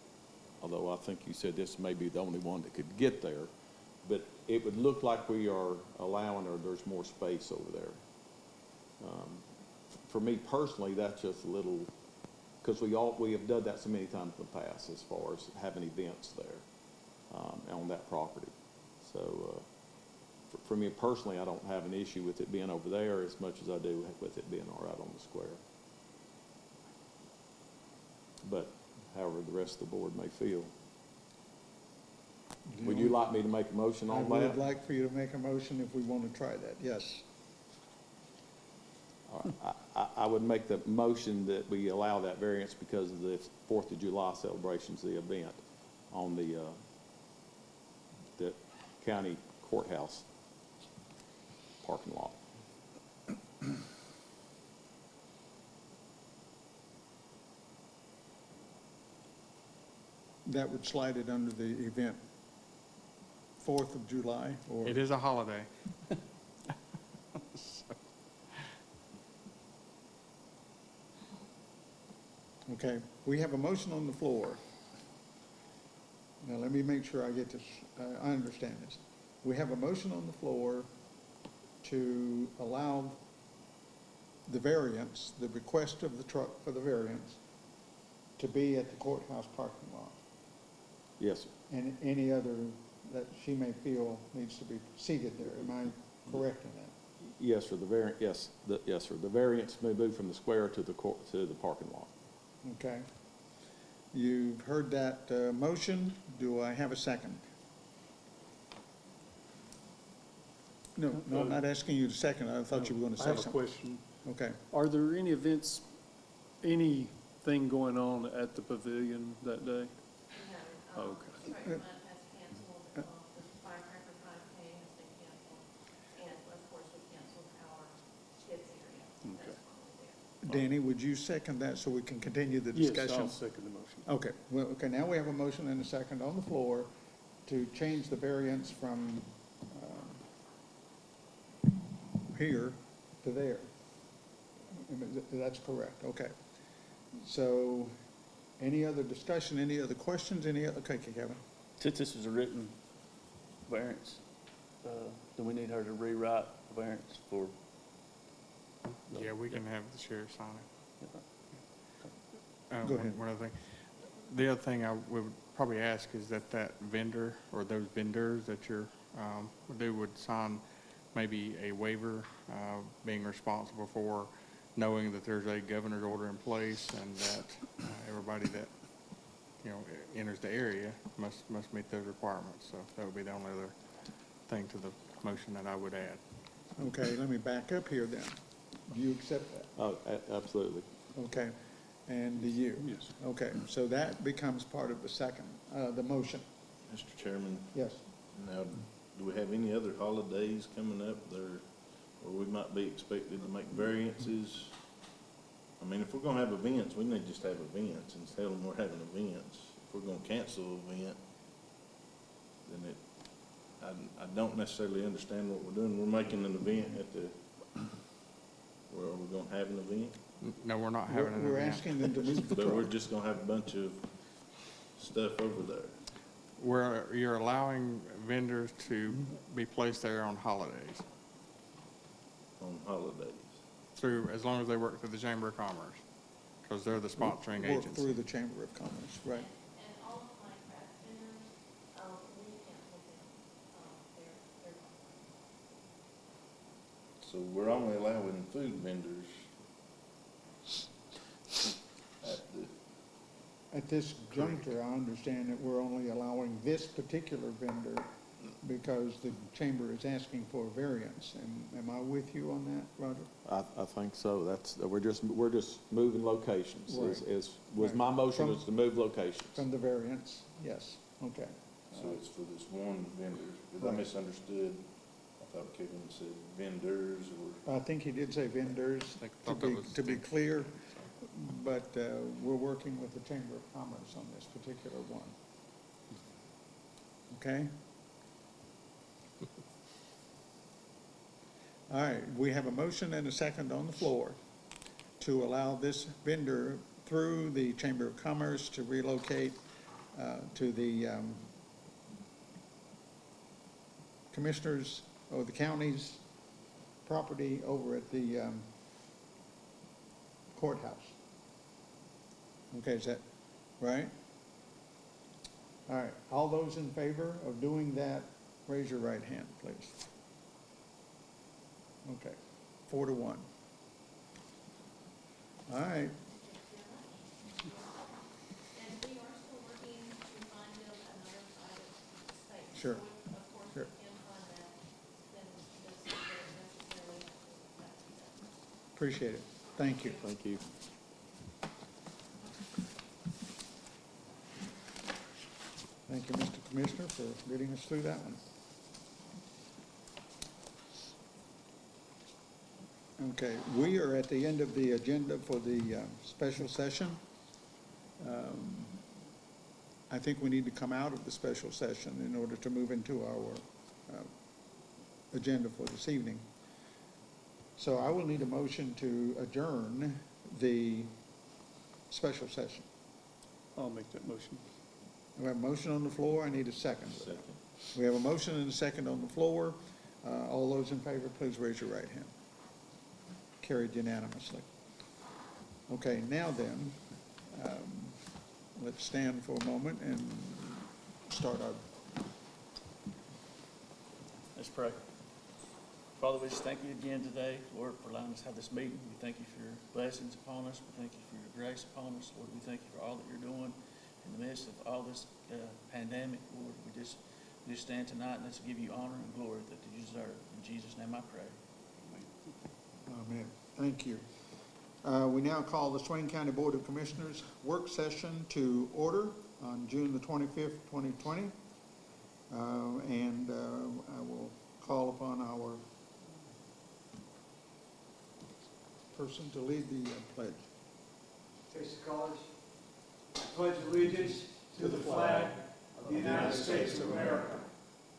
although I think you said this may be the only one that could get there. But it would look like we are allowing, or there's more space over there. For me personally, that's just a little, because we have done that so many times in the past as far as having events there on that property. So for me personally, I don't have an issue with it being over there as much as I do with it being all right on the square. But however the rest of the board may feel. Would you like me to make a motion I on would that? like for you to make a motion if we want to try that, yes. All right. I would make the motion that we allow that variance because of the 4th of July celebrations, the event on the county courthouse parking lot. That would slide it under the event, 4th of July, or? It is a holiday. Okay, we have a motion on the floor. Now, let me make sure I get this, I understand this. We have a motion on the floor to allow the variance, the request of the truck for the variance, to be at the courthouse parking lot. Yes, sir. And any other that she may feel needs to be seated there. Am I correct in that? Yes, sir. Yes, sir. The variance may move from the square to the parking lot. Okay. You've heard that motion. Do I have a second? No, I'm not asking you to second. I thought you were going to I say have a something. question. Okay. Are there any events, anything going on at the pavilion that day? No, Okay. Straight Month has canceled, the firecracker 5K has been canceled, and of course, we canceled our kids area. That's why we're there. Danny, would you second that so we can continue the Yes, discussion? I'll second the motion. Okay, well, okay, now we have a motion and a second on the floor to change the variance from here to there. That's correct, okay. So, any other discussion, any other questions, okay, Kevin? Since this is a written variance, do we need her to rewrite the variance for? Yeah, we can have the sheriff sign it. Go ahead. One other thing. The other thing I would probably ask is that vendor or those vendors that they would sign maybe a waiver, being responsible for knowing that there's a governor's order in place and that everybody that, enters the area must meet those requirements. So that would be the only other thing to the motion that I would add. Okay, let me back up here then. Do you accept that? Oh, absolutely. Okay, and do you? Yes. Okay, so that becomes part of the second, the motion. Mr. Chairman, Yes. now, do we have any other holidays coming up there where we might be expected to make variances? I mean, if we're gonna have events, we need to just have events and tell them we're having events. If we're gonna cancel an event, then I don't necessarily understand what we're doing. We're making an event where are we gonna have an event? No, we're not having an We're event. asking them to move the But we're truck. just gonna have a bunch of stuff over there. Where you're allowing vendors to be placed there on holidays On holidays. through, as long as they work through the Chamber of Commerce, because they're the sponsoring Work agency. through the Chamber of Commerce, right. And all of my craft vendors, we canceled them, they're not. So we're only allowing food vendors at the, At this juncture, I understand that we're only allowing this particular vendor because the chamber is asking for a variance. Am I with you on that, Roger? I think so. We're just moving locations. Right. Was my motion From- was to move locations. From the variance, yes, okay. So it's for this one vendor. Did I Right. misunderstood? I thought Kevin said vendors or. I think he did say vendors, I to thought that be, was- to be clear, but we're working with the Chamber of Commerce on this particular one. Okay? All right, we have a motion and a second on the floor to allow this vendor through the Chamber of Commerce to relocate to the commissioners or the county's property over at the courthouse. Okay, is that right? All right, all those in favor of doing that, raise your right hand, please. Okay, 4-1. All right, And we are still working to find them another side of space. Sure. So of course, Sure. we can find that, then this is necessarily have to be done. appreciate it. Thank you. Thank you. Thank you, Mr. Commissioner, for getting us through that one. Okay, we are at the end of the agenda for the special session. I think we need to come out of the special session in order to move into our agenda for this evening. So I will need a motion to adjourn the special session. I'll make that motion. We have a motion on the floor, I need a second. We have a motion and a second on the floor. All those in favor, please raise your right hand. Carried unanimously. Okay, now then, let's stand for a moment and start our, Let's pray. Father, we just thank you again today, Lord, for allowing us to have this meeting. We thank you for your blessings upon us. We thank you for your grace upon us. Lord, we thank you for all that you're doing in the midst of all this pandemic. Lord, we just stand tonight and let's give you honor and glory that you deserve. In Jesus' name I pray. amen. Thank you. We now call the Swain County Board of Commissioners work session to order on June the 25th, 2020. And I will call upon our person to lead the pledge. Face the college. I pledge allegiance to the flag of the United States of America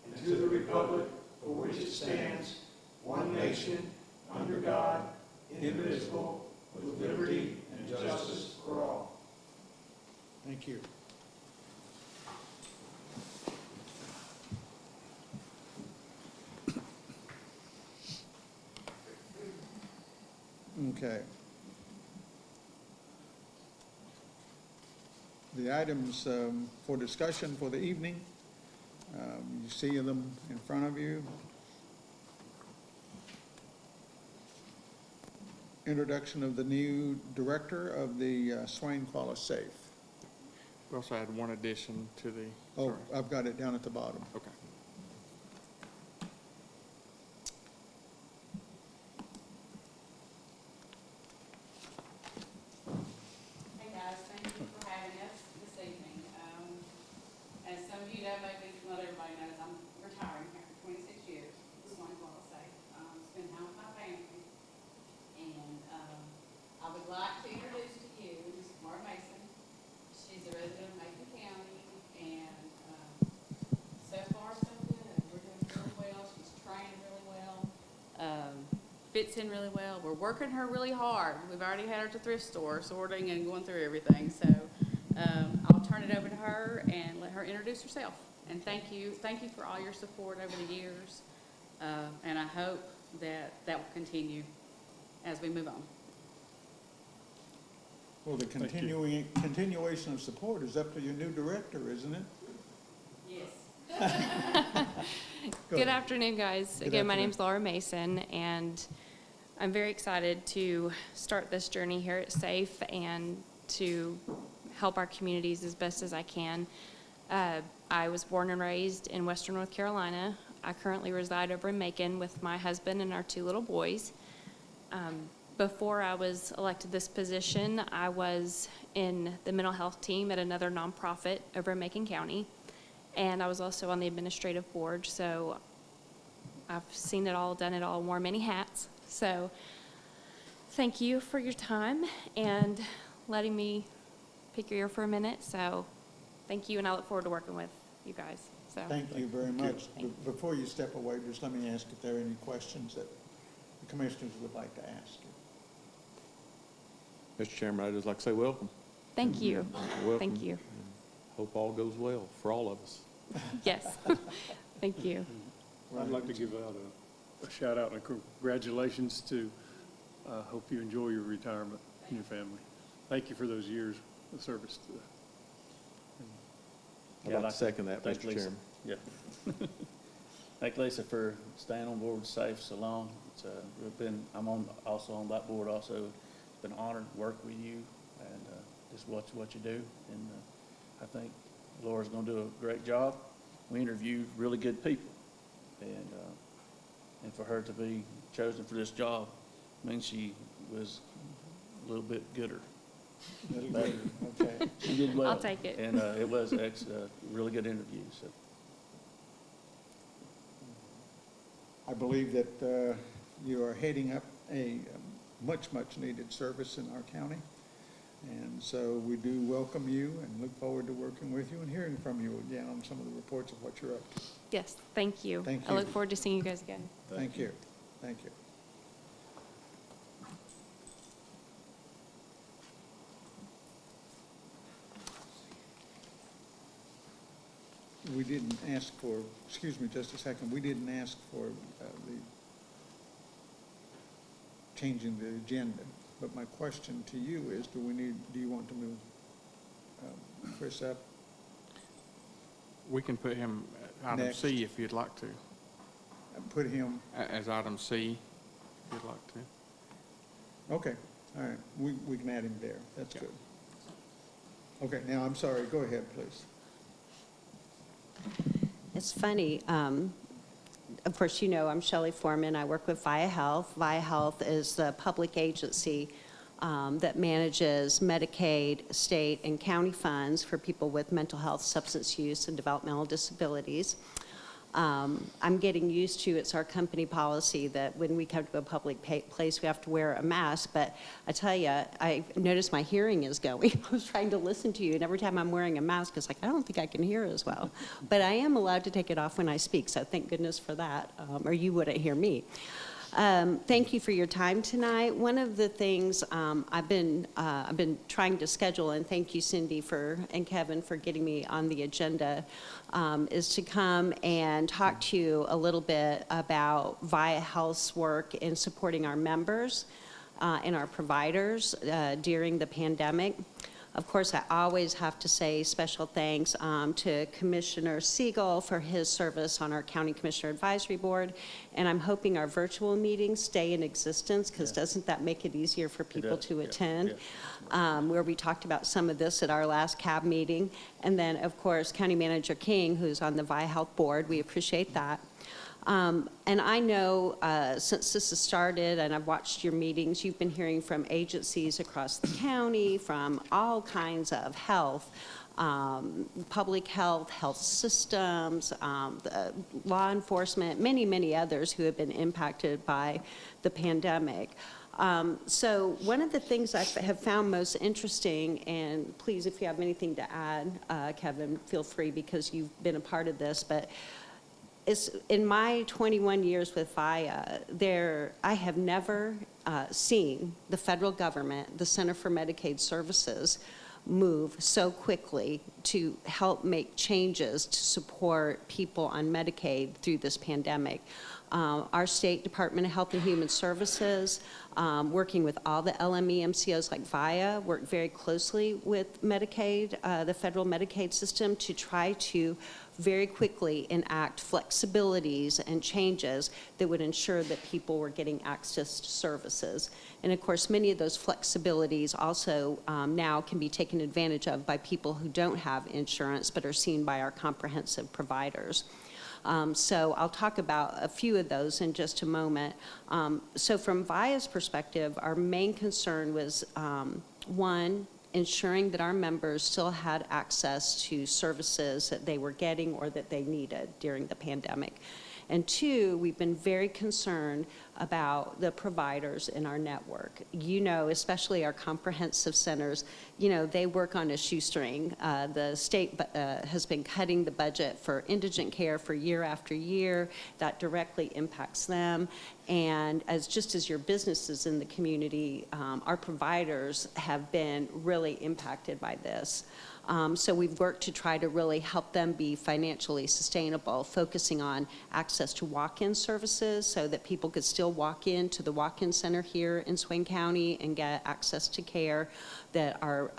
and to the republic for which it stands, one nation, under God, indivisible, with liberty and justice for all. Thank you. Okay. The items for discussion for the evening, you see them in front of you. Introduction of the new director of the Swain Qualis Safe. We also had one addition to the, Oh, sorry. I've got it down at the bottom. Okay. Hey guys, thank you for having us this evening. As some of you know, maybe not everybody knows, I'm retiring here for 26 years. This is one of I say. Spend time with my family. And I would like to introduce to you Ms. Laura Mason. She's a resident of Macon County, and so far so good. We're doing really well. She's trained really well. Fits in really well. We're working her really hard. We've already had her to thrift store sorting and going through everything. So I'll turn it over to her and let her introduce herself. And thank you for all your support over the years. And I hope that will continue as we move on. Well, the continuation of support is up to your new director, isn't it? Yes. Go Good ahead. afternoon, guys. Good Again, my afternoon. name's Laura Mason, and I'm very excited to start this journey here at SAFE and to help our communities as best as I can. I was born and raised in Western North Carolina. I currently reside over in Macon with my husband and our 2 little boys. Before I was elected this position, I was in the mental health team at another nonprofit over in Macon County, and I was also on the administrative board, so I've seen it all, done it all, wore many hats. So thank you for your time and letting me pick your ear for a minute. So thank you, and I look forward to working with you guys. So Thank you very much. Before you step away, just let me ask if there are any questions that the commissioners would like to ask you. Mr. Chairman, I'd just like to say welcome. thank you. Welcome. Thank you. Hope all goes well for all of us. Yes. Thank you. I'd like to give out a shout out and congratulations to, hope you enjoy your retirement and your family. Thank you for those years of service to I'd like to second that, Thank Mr. Lisa. Chairman. Yeah. Thank Lisa for staying on board safe so long. I'm also on that board also. It's been an honor to work with you and just watch what you do. And I think Laura's going to do a great job. We interviewed really good people. And for her to be chosen for this job means she was a little bit gooder. Okay. She did well. I'll take it. And it was a really good interview. So. I believe that you are heading up a much needed service in our county. And so we do welcome you and look forward to working with you and hearing from you again on some of the reports of what you're up to. Yes, thank you. Thank I you. look forward to seeing you guys again. Thank you. Thank you. We didn't ask for, excuse me just a second, we didn't ask for the changing the agenda. But my question to you is, do you want to move Chris up? We can put him at item Next. C if you'd like to, And put him, as item C, if you'd like to. okay, all right, we can add him there, that's Yeah. good. Okay, now, I'm sorry, go ahead, please. It's funny. Of course, you know, I'm Shelley Foreman. I work with VIA Health. VIA Health is the public agency that manages Medicaid, state, and county funds for people with mental health, substance use, and developmental disabilities. I'm getting used to, it's our company policy that when we come to a public place, we have to wear a mask. But I tell you, I noticed my hearing is going. I was trying to listen to you, and every time I'm wearing a mask, it's like, I don't think I can hear as well. But I am allowed to take it off when I speak, so thank goodness for that, or you wouldn't hear me. Thank you for your time tonight. One of the things I've been trying to schedule, and thank you, Cindy and Kevin for getting me on the agenda, is to come and talk to you a little bit about VIA Health's work in supporting our members and our providers during the pandemic. Of course, I always have to say special thanks to Commissioner Siegel for his service on our County Commissioner Advisory Board, and I'm hoping our virtual meetings stay in existence, because doesn't that make it easier for people to attend? Where we talked about some of this at our last CAB meeting. And then, of course, County Manager King, who's on the VIA Health Board, we appreciate that. And I know since this has started and I've watched your meetings, you've been hearing from agencies across the county, from all kinds of health, public health, health systems, law enforcement, many others who have been impacted by the pandemic. So one of the things I have found most interesting, and please, if you have anything to add, Kevin, feel free, because you've been a part of this, but in my 21 years with VIA, I have never seen the federal government, the Center for Medicaid Services, move so quickly to help make changes to support people on Medicaid through this pandemic. Our State Department of Health and Human Services, working with all the LME MCOs like VIA, work very closely with Medicaid, the federal Medicaid system, to try to very quickly enact flexibilities and changes that would ensure that people were getting access to services. And of course, many of those flexibilities also now can be taken advantage of by people who don't have insurance but are seen by our comprehensive providers. So I'll talk about a few of those in just a moment. So from VIA's perspective, our main concern was, one, ensuring that our members still had access to services that they were getting or that they needed during the pandemic. And two, we've been very concerned about the providers in our network. You know, especially our comprehensive centers, you know, they work on a shoestring. The state has been cutting the budget for indigent care for year after year. That directly impacts them. And just as your businesses in the community, our providers have been really impacted by this. So we've worked to try to really help them be financially sustainable, focusing on access to walk-in services so that people could still walk into the walk-in center here in Swain County and get access to care, that our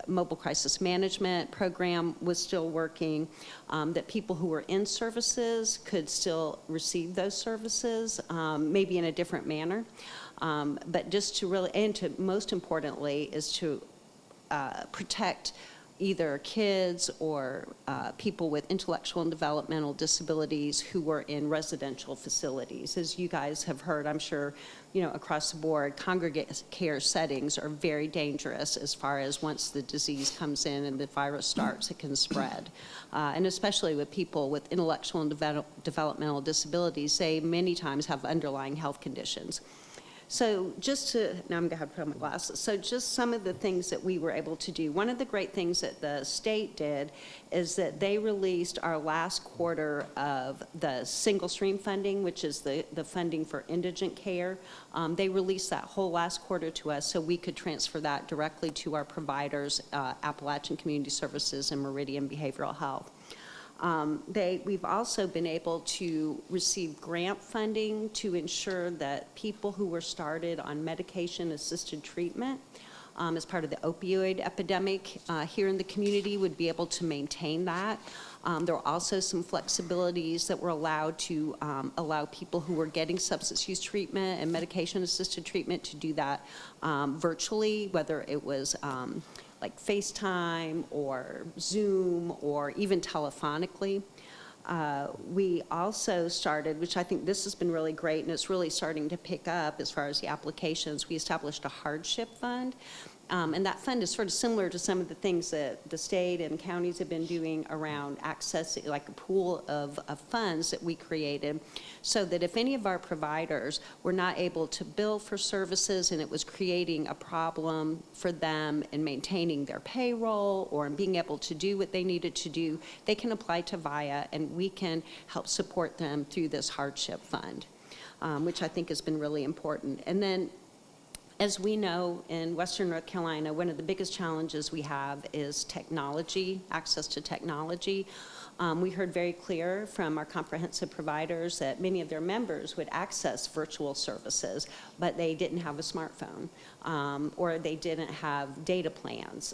mobile crisis management program was still working, that people who were in services could still receive those services, maybe in a different manner. But just to really, and to most importantly, is to protect either kids or people with intellectual and developmental disabilities who were in residential facilities. As you guys have heard, I'm sure, you know, across the board, congregate care settings are very dangerous as far as once the disease comes in and the virus starts, it can spread. And especially with people with intellectual and developmental disabilities, they many times have underlying health conditions. So now I'm going to have to put on my glasses. So just some of the things that we were able to do. One of the great things that the state did is that they released our last quarter of the single stream funding, which is the funding for indigent care. They released that whole last quarter to us so we could transfer that directly to our providers, Appalachian Community Services and Meridian Behavioral Health. We've also been able to receive grant funding to ensure that people who were started on medication-assisted treatment as part of the opioid epidemic here in the community would be able to maintain that. There were also some flexibilities that were allowed to allow people who were getting substance use treatment and medication-assisted treatment to do that virtually, whether it was like FaceTime or Zoom or even telephonically. We also started, which I think this has been really great and it's really starting to pick up as far as the applications, we established a hardship fund. And that fund is sort of similar to some of the things that the state and counties have been doing around accessing, like a pool of funds that we created, so that if any of our providers were not able to bill for services and it was creating a problem for them in maintaining their payroll or in being able to do what they needed to do, they can apply to VIA and we can help support them through this hardship fund, which I think has been really important. And then, as we know, in Western North Carolina, one of the biggest challenges we have is technology, access to technology. We heard very clear from our comprehensive providers that many of their members would access virtual services, but they didn't have a smartphone, or they didn't have data plans,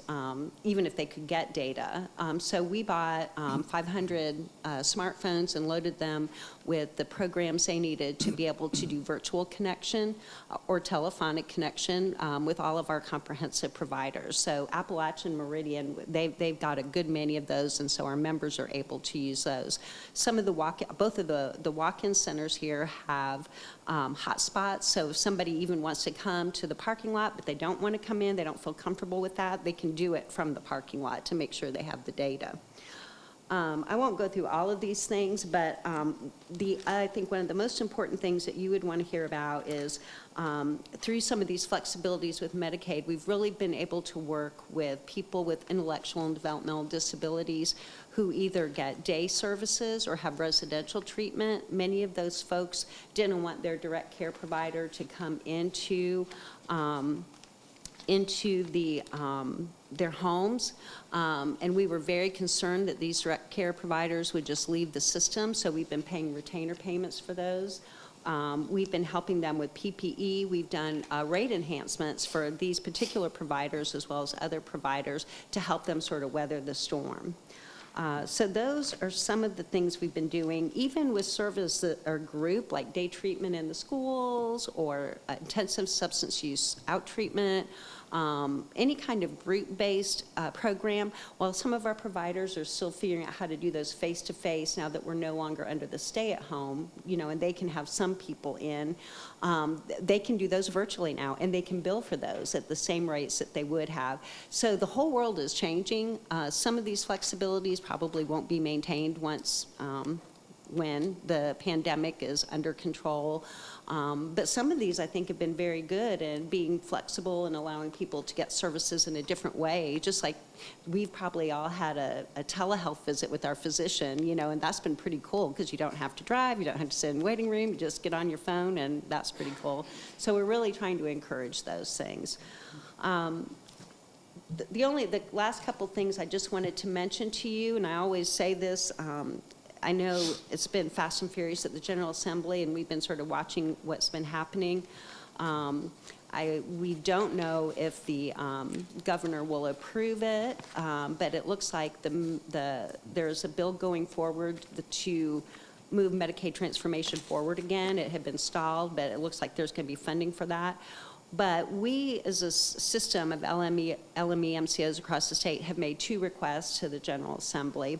even if they could get data. So we bought 500 smartphones and loaded them with the programs they needed to be able to do virtual connection or telephonic connection with all of our comprehensive providers. So Appalachian Meridian, they've got a good many of those, and so our members are able to use those. Some of the both of the walk-in centers here have hotspots, so if somebody even wants to come to the parking lot, but they don't want to come in, they don't feel comfortable with that, they can do it from the parking lot to make sure they have the data. I won't go through all of these things, but I think one of the most important things that you would want to hear about is through some of these flexibilities with Medicaid, we've really been able to work with people with intellectual and developmental disabilities who either get day services or have residential treatment. Many of those folks didn't want their direct care provider to come into their homes, and we were very concerned that these direct care providers would just leave the system, so we've been paying retainer payments for those. We've been helping them with PPE. We've done rate enhancements for these particular providers as well as other providers to help them sort of weather the storm. So those are some of the things we've been doing, even with service that are group, like day treatment in the schools or intensive substance use out treatment, any kind of group-based program. While some of our providers are still figuring out how to do those face-to-face now that we're no longer under the stay-at-home, and they can have some people in, they can do those virtually now, and they can bill for those at the same rates that they would have. So the whole world is changing. Some of these flexibilities probably won't be maintained once when the pandemic is under control. But some of these, I think, have been very good in being flexible and allowing people to get services in a different way. Just like we've probably all had a telehealth visit with our physician, and that's been pretty cool because you don't have to drive, you don't have to sit in the waiting room, you just get on your phone, and that's pretty cool. So we're really trying to encourage those things. The last couple things I just wanted to mention to you, and I always say this, I know it's been fast and furious at the General Assembly, and we've been sort of watching what's been happening. We don't know if the governor will approve it, but it looks like there's a bill going forward to move Medicaid transformation forward again. It had been stalled, but it looks like there's going to be funding for that. But we, as a system of LME MCOs across the state, have made 2 requests to the General Assembly.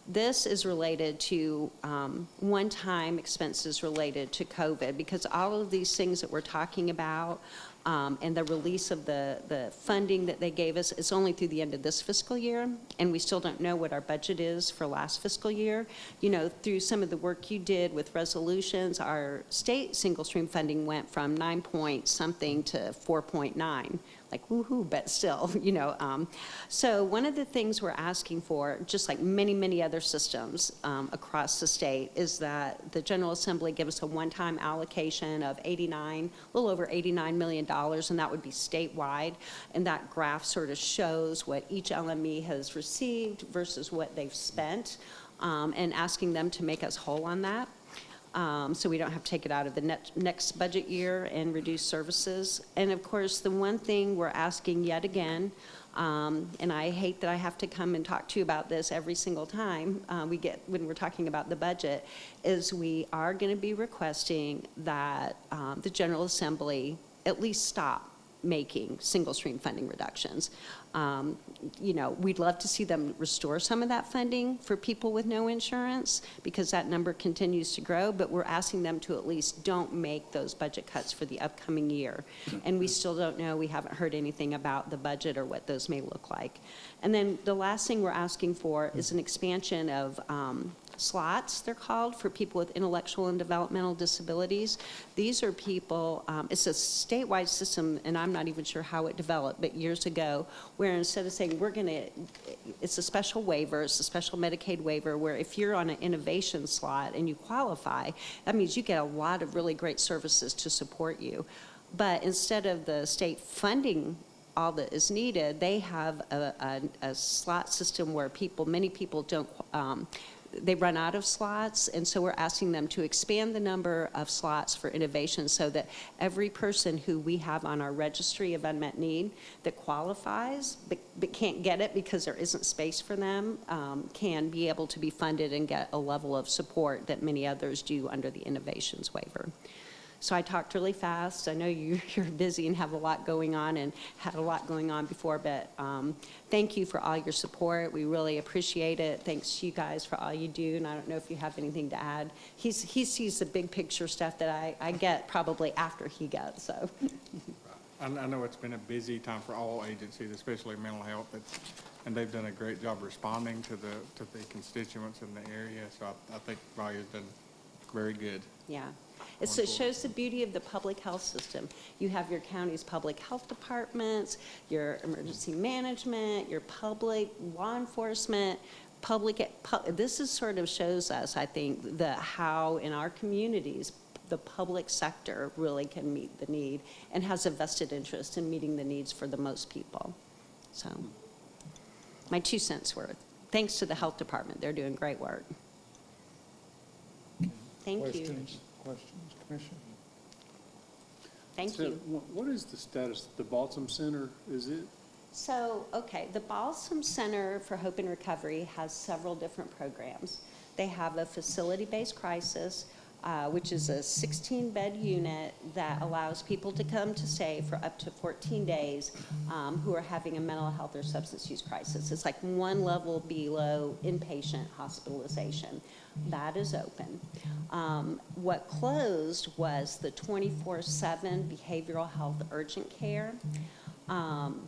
This is related to one-time expenses related to COVID, because all of these things that we're talking about and the release of the funding that they gave us is only through the end of this fiscal year, and we still don't know what our budget is for last fiscal year. Through some of the work you did with resolutions, our state single-stream funding went from 9 point something to 4.9. Like, woohoo, but still, So one of the things we're asking for, just like many, many other systems across the state, is that the General Assembly give us a one-time allocation of a little over $89 million, and that would be statewide. And that graph sort of shows what each LME has received versus what they've spent, and asking them to make us whole on that. So we don't have to take it out of the next budget year and reduce services. And of course, the one thing we're asking yet again, and I hate that I have to come and talk to you about this every single time when we're talking about the budget, is we are going to be requesting that the General Assembly at least stop making single stream funding reductions. We'd love to see them restore some of that funding for people with no insurance, because that number continues to grow, but we're asking them to at least don't make those budget cuts for the upcoming year. And we still don't know, we haven't heard anything about the budget or what those may look like. And then the last thing we're asking for is an expansion of slots, they're called, for people with intellectual and developmental disabilities. These are people, it's a statewide system, and I'm not even sure how it developed, but years ago, where instead of saying it's a special waiver, it's a special Medicaid waiver, where if you're on an innovation slot and you qualify, that means you get a lot of really great services to support you. But instead of the state funding all that is needed, they have a slot system where many people don't, they run out of slots, and so we're asking them to expand the number of slots for innovation so that every person who we have on our registry of unmet need that qualifies but can't get it because there isn't space for them can be able to be funded and get a level of support that many others do under the innovations waiver. So I talked really fast. I know you're busy and have a lot going on and had a lot going on before, but thank you for all your support. We really appreciate it. Thanks to you guys for all you do, and I don't know if you have anything to add. He sees the big picture stuff that I get probably after he gets, so. I know it's been a busy time for all agencies, especially mental health, and they've done a great job responding to the constituents in the area, so I think Value's done very good. Yeah. It shows the beauty of the public health system. You have your county's public health departments, your emergency management, your public law enforcement, this is sort of shows us, I think, how in our communities the public sector really can meet the need and has a vested interest in meeting the needs for the most people. So my 2 cents worth. Thanks to the health department. They're doing great work. Thank you. Questions, Commissioner? Thank So what is the status? The Balsam Center, is it So, okay, the Balsam Center for Hope and Recovery has several different programs. They have a facility-based crisis, which is a 16-bed unit that allows people to come to stay for up to 14 days who are having a mental health or substance use crisis. It's like one level below inpatient hospitalization. That is open. What closed was the 24/7 behavioral health urgent care.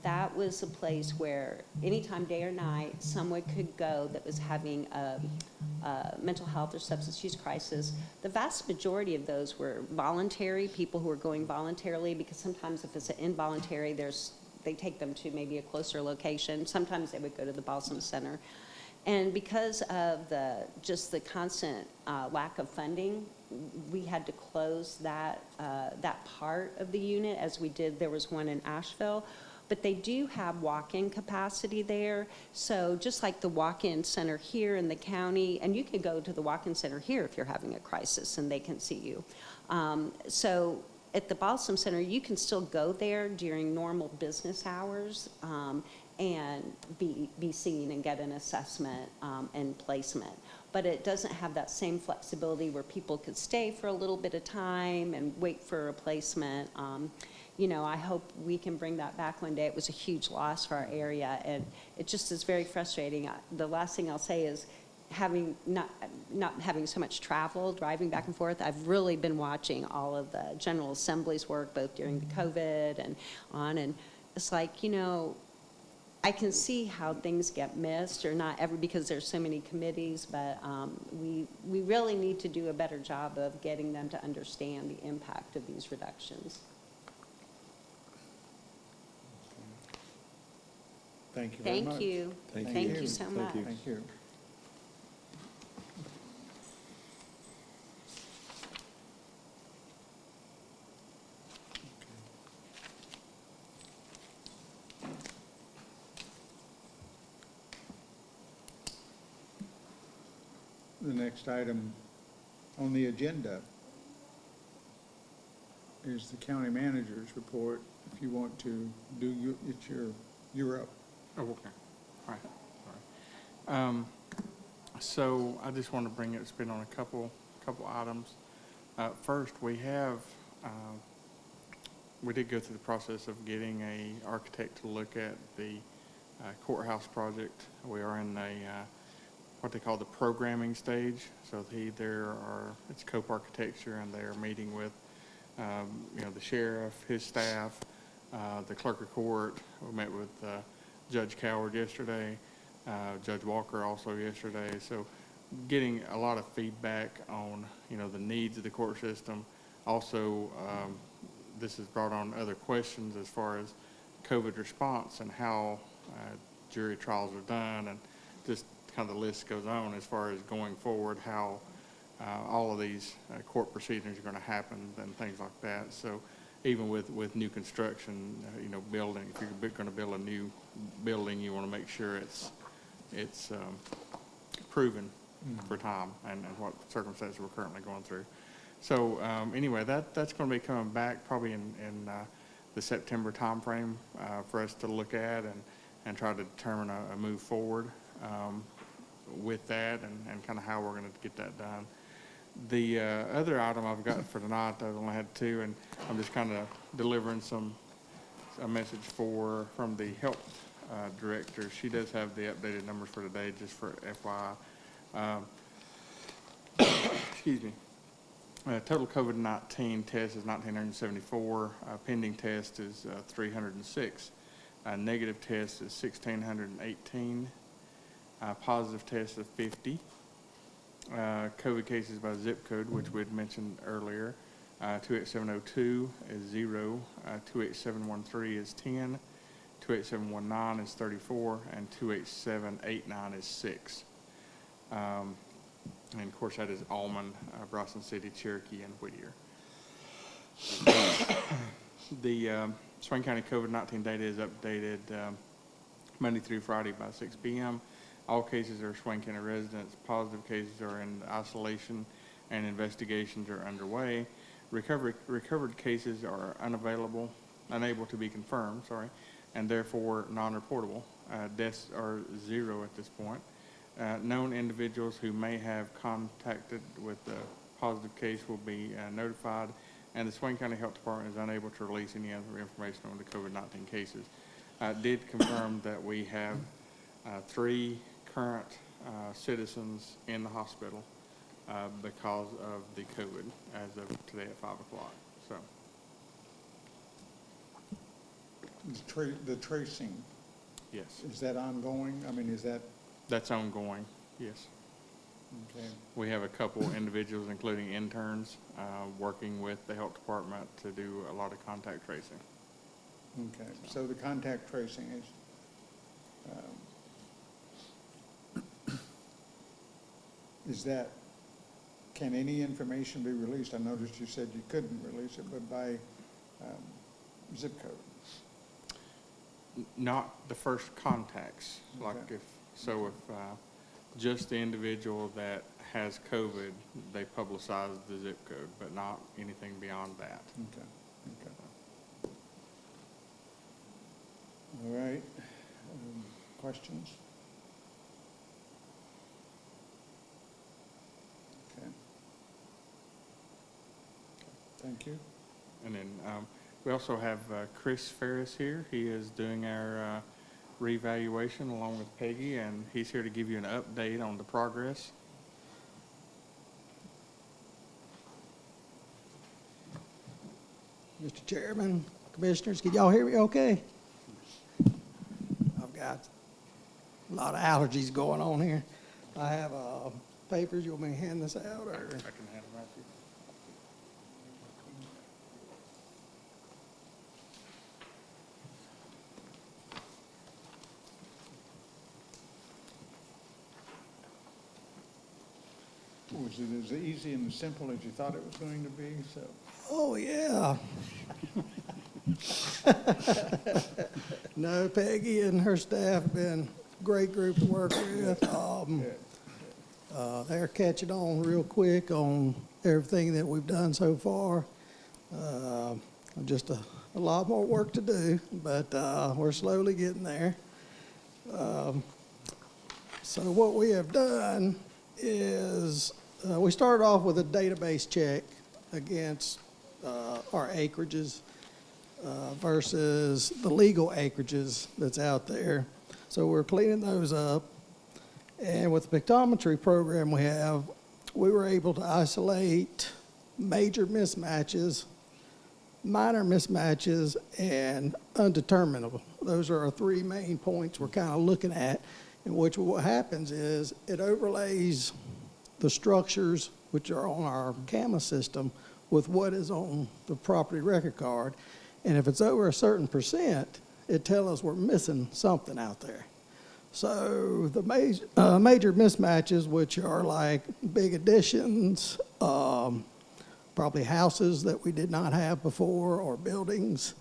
That was a place where anytime, day or night, someone could go that was having a mental health or substance use crisis. The vast majority of those were voluntary, people who were going voluntarily, because sometimes if it's an involuntary, they take them to maybe a closer location. Sometimes they would go to the Balsam Center. And because of just the constant lack of funding, we had to close that part of the unit, as we did. There was one in Asheville, but they do have walk-in capacity there. So just like the walk-in center here in the county, and you can go to the walk-in center here if you're having a crisis and they can see you. So at the Balsam Center, you can still go there during normal business hours and be seen and get an assessment and placement. But it doesn't have that same flexibility where people could stay for a little bit of time and wait for a replacement. You know, I hope we can bring that back one day. It was a huge loss for our area, and it just is very frustrating. The last thing I'll say is not having so much travel, driving back and forth. I've really been watching all of the General Assembly's work, both during the COVID and it's like, you know, I can see how things get missed, or not because there's so many committees, but we really need to do a better job of getting them to understand the impact of these reductions. Thank you very much. Thank you. Thank you so much. Thank you. The next item on the agenda is the county manager's report. If you want to do you're up. Oh, okay. All right. All right. So I just want to bring it, spin on a couple items. First, we did go through the process of getting an architect to look at the courthouse project. We are in what they call the programming stage. So it's COPE architecture, and they are meeting with the sheriff, his staff, the clerk of court. We met with Judge Coward yesterday, Judge Walker also yesterday. So getting a lot of feedback on, the needs of the court system. Also, this has brought on other questions as far as COVID response and how jury trials are done, and just kind of the list goes on as far as going forward, how all of these court proceedings are going to happen and things like that. So even with new construction, building, if you're going to build a new building, you want to make sure it's proven for time and what circumstances we're currently going through. So anyway, that's going to be coming back probably in the September timeframe for us to look at and try to determine a move forward with that and kind of how we're going to get that done. The other item I've got for tonight, I've only had two, and I'm just kind of delivering a message from the health director. She does have the updated numbers for today, just for FYI. Excuse me. Total COVID-19 test is 1,974. Pending test is 306. Negative test is 1,618. Positive test of 50. COVID cases by zip code, which we had mentioned earlier. 28702 is 0. 28713 is 10. 28719 is 34. And 28789 is 6. And of course, that is Almond, Bryson City, Cherokee, and Whittier. The Swain County COVID-19 data is updated Monday through Friday by 6 p.m. All cases are Swain County residents. Positive cases are in isolation, and investigations are underway. Recovered cases are unable to be confirmed. and therefore non-reportable. Deaths are 0 at this point. Known individuals who may have contacted with a positive case will be notified, and the Swain County Health Department is unable to release any other information on the COVID-19 cases. Did confirm that we have 3 current citizens in the hospital because of the COVID as of today at 5 o'clock. So The tracing, yes, is that ongoing? I mean, is that, that's ongoing. Yes. okay? We have a couple individuals, including interns, working with the health department to do a lot of contact tracing. Okay, so the contact tracing is that, can any information be released? I noticed you said you couldn't release it, but by zip code? Not the first contacts, like Okay. if just the individual that has COVID, they publicize the zip code, but not anything beyond that. Okay, okay. All right, questions? Okay. Thank you. And then we also have Chris Ferris here. He is doing our reevaluation along with Peggy, and he's here to give you an update on the progress. Mr. Chairman, Commissioners, can y'all hear me okay? I've got a lot of allergies going on here. I have papers. You want me to hand this out, or? I can hand them out to you. Was it as easy and as simple as you thought it was going to be? So, Oh, yeah. No, Peggy and her staff have been a great group to work with. They're catching on real quick on everything that we've done so far. Just a lot more work to do, but we're slowly getting there. So what we have done is we started off with a database check against our acreages versus the legal acreages that's out there. So we're cleaning those up. And with the pictometry program we have, we were able to isolate major mismatches, minor mismatches, and undeterminable. Those are our 3 main points we're kind of looking at, in which what happens is it overlays the structures which are on our CAMA system with what is on the property record card. And if it's over a certain percent, it tells us we're missing something out there. So the major mismatches, which are like big additions, probably houses that we did not have before, or buildings.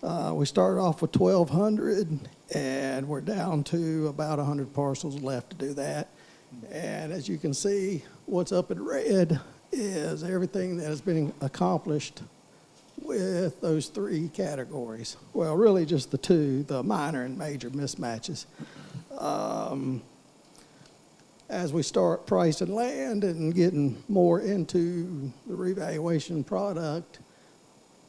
We started off with 1,200, and we're down to about 100 parcels left to do that. And as you can see, what's up in red is everything that has been accomplished with those 3 categories. Well, really just the 2, the minor and major mismatches. As we start pricing land and getting more into the revaluation product,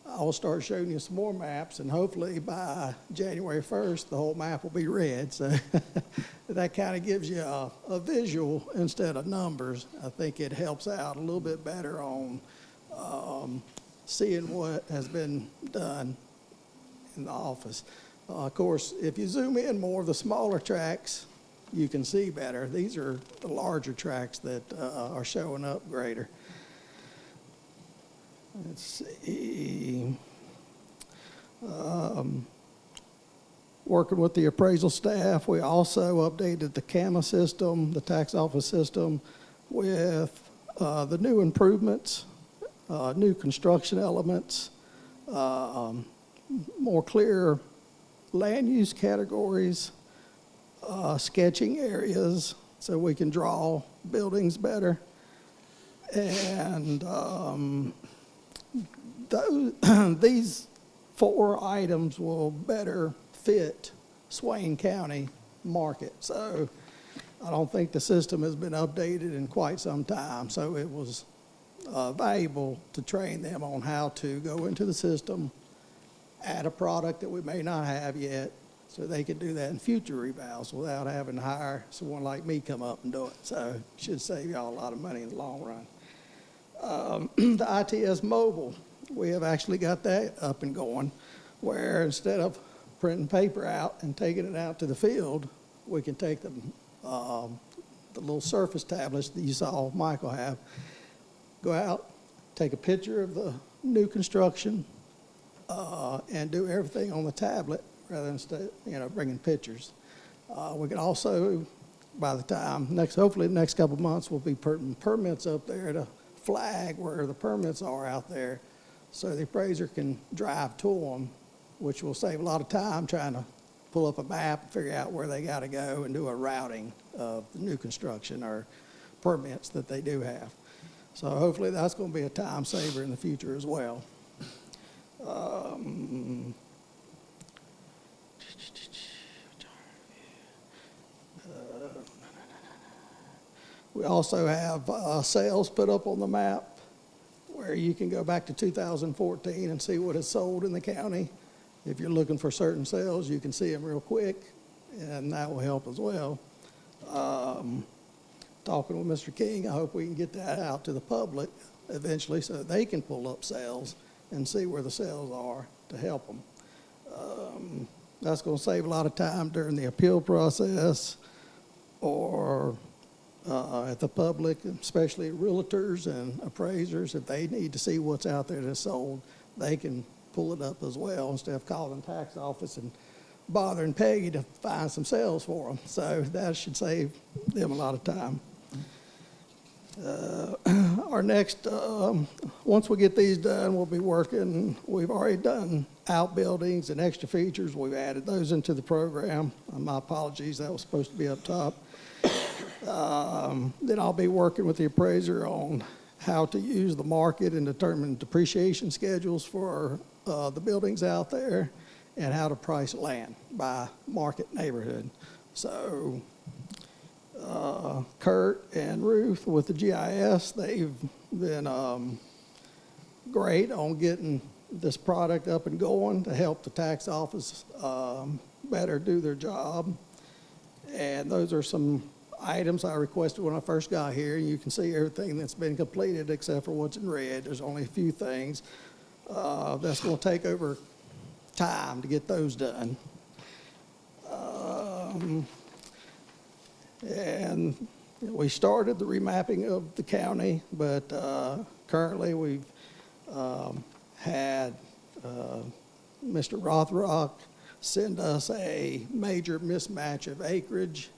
I'll start showing you some more maps, and hopefully by January 1st, the whole map will be red. So that kind of gives you a visual instead of numbers. I think it helps out a little bit better on seeing what has been done in the office. Of course, if you zoom in more of the smaller tracts, you can see better. These are the larger tracts that are showing up greater. Let's see. Working with the appraisal staff, we also updated the CAMA system, the tax office system, with the new improvements, new construction elements, more clear land use categories, sketching areas so we can draw buildings better. And these 4 items will better fit Swain County market. So I don't think the system has been updated in quite some time, so it was valuable to train them on how to go into the system, add a product that we may not have yet, so they could do that in future revals without having to hire someone like me come up and do it. So it should save y'all a lot of money in the long run. The ITS Mobile, we have actually got that up and going, where instead of printing paper out and taking it out to the field, we can take the little surface tablets that you saw Michael have, go out, take a picture of the new construction, and do everything on the tablet rather than bringing pictures. We can also, by the time hopefully the next couple of months, we'll be putting permits up there to flag where the permits are out there, so the appraiser can drive to them, which will save a lot of time trying to pull up a map and figure out where they got to go and do a routing of the new construction or permits that they do have. So hopefully that's going to be a time saver in the future as well. We also have sales put up on the map where you can go back to 2014 and see what is sold in the county. If you're looking for certain sales, you can see them real quick, and that will help as well. Talking with Mr. King, I hope we can get that out to the public eventually so that they can pull up sales and see where the sales are to help them. That's going to save a lot of time during the appeal process or at the public, especially realtors and appraisers. If they need to see what's out there that's sold, they can pull it up as well instead of calling the tax office and bothering Peggy to find some sales for them. So that should save them a lot of time. Our next, once we get these done, we'll be working. We've already done outbuildings and extra features. We've added those into the program. My apologies, that was supposed to be up top. Then I'll be working with the appraiser on how to use the market and determine depreciation schedules for the buildings out there and how to price land by market neighborhood. So Kurt and Ruth with the GIS, they've been great on getting this product up and going to help the tax office better do their job. And those are some items I requested when I first got here. You can see everything that's been completed except for what's in red. There's only a few things that's going to take over time to get those done. And we started the remapping of the county, but currently we've had Mr. Rothrock send us a major mismatch of acreage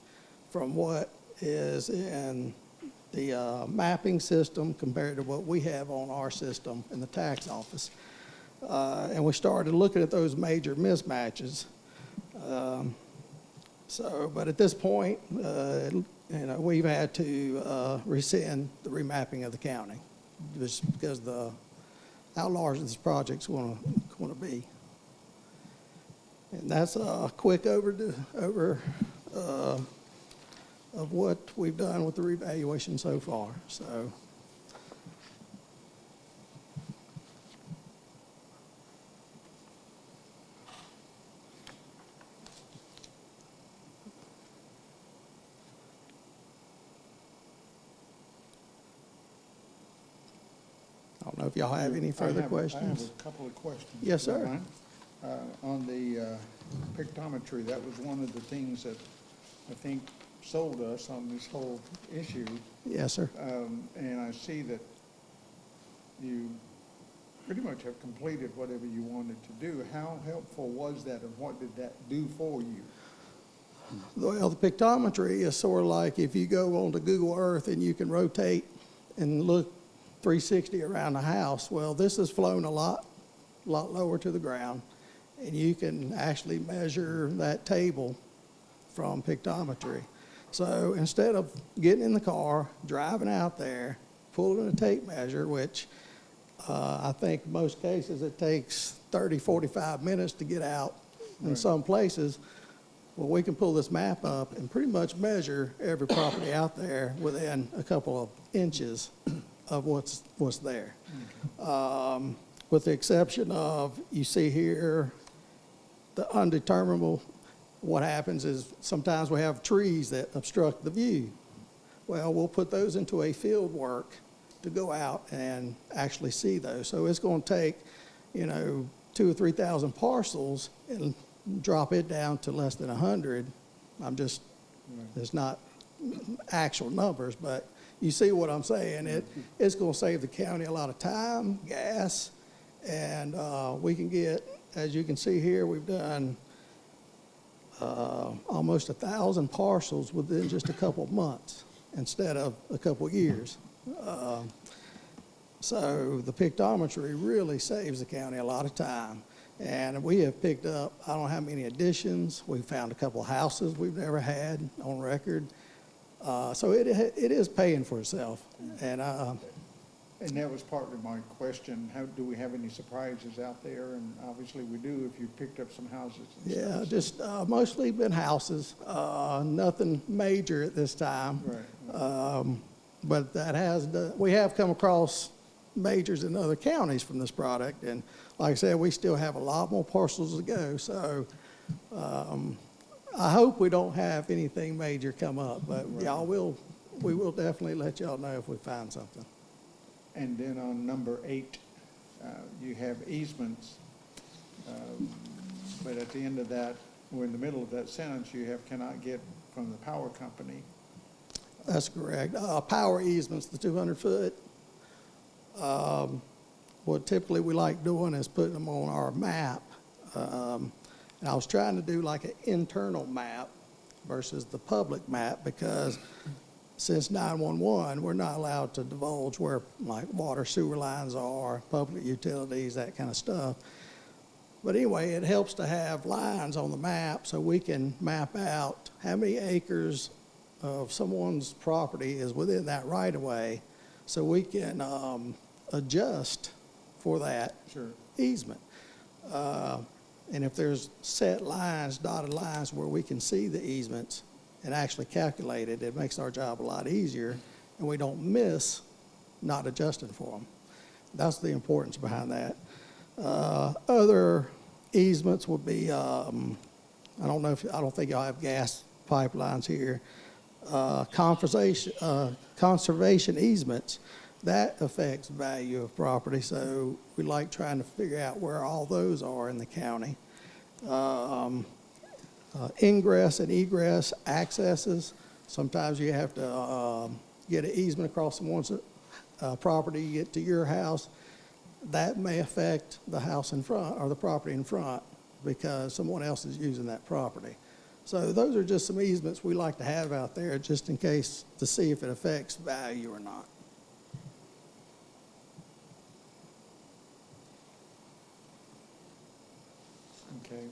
from what is in the mapping system compared to what we have on our system in the tax office. And we started looking at those major mismatches. But at this point, we've had to rescind the remapping of the county just because how large this project's going to be. And that's a quick over of what we've done with the revaluation so far. So. I don't know if y'all have any further questions. I have a couple of questions. Yes, sir. On the pictometry, that was one of the things that I think sold us on this whole issue. Yes, sir. And I see that you pretty much have completed whatever you wanted to do. How helpful was that, and what did that do for you? Well, the pictometry is sort of like if you go onto Google Earth and you can rotate and look 360 around the house. Well, this has flown a lot lower to the ground, and you can actually measure that table from pictometry. So instead of getting in the car, driving out there, pulling a tape measure, which I think in most cases it takes 30, 45 minutes to get out in Right. some places. Well, we can pull this map up and pretty much measure every property out there within a couple of inches of what's there. With the exception of, you see here, the undeterminable, what happens is sometimes we have trees that obstruct the view. Well, we'll put those into a field work to go out and actually see those. So it's going to take, 2,000 or 3,000 parcels and drop it down to less than 100. It's not actual numbers, but you see what I'm saying. It's going to save the county a lot of time, gas, and we can get, as you can see here, we've done almost 1,000 parcels within just a couple of months instead of a couple of years. So the pictometry really saves the county a lot of time. And we have picked up, I don't know how many additions. We found a couple of houses we've never had on record. So it is paying for itself. And that was partly my question. Do we have any surprises out there? And obviously we do if you picked up some houses and yeah, stuff. just mostly been houses. Nothing major at this time. Right. But we have come across majors in other counties from this product. And like I said, we still have a lot more parcels to go. So I hope we don't have anything major come up. But we will definitely let y'all know if we find something. And then on number 8, you have easements. But at the end of that, or in the middle of that sentence, you have cannot get from the power company. That's correct. Power easements, the 200 foot. What typically we like doing is putting them on our map. And I was trying to do like an internal map versus the public map because since 911, we're not allowed to divulge where like water sewer lines are, public utilities, that kind of stuff. But anyway, it helps to have lines on the map so we can map out how many acres of someone's property is within that right of way so we can adjust for that easement. And if there's set lines, dotted lines where we can see the easements and actually calculate it, it makes our job a lot easier and we don't miss not adjusting for them. That's the importance behind that. Other easements would be, I don't think y'all have gas pipelines here. Conservation easements, that affects value of property, so we like trying to figure out where all those are in the county. Ingress and egress accesses, sometimes you have to get an easement across someone's property to get to your house. That may affect the house in front or the property in front because someone else is using that property. So those are just some easements we like to have out there just in case to see if it affects value or not. Okay.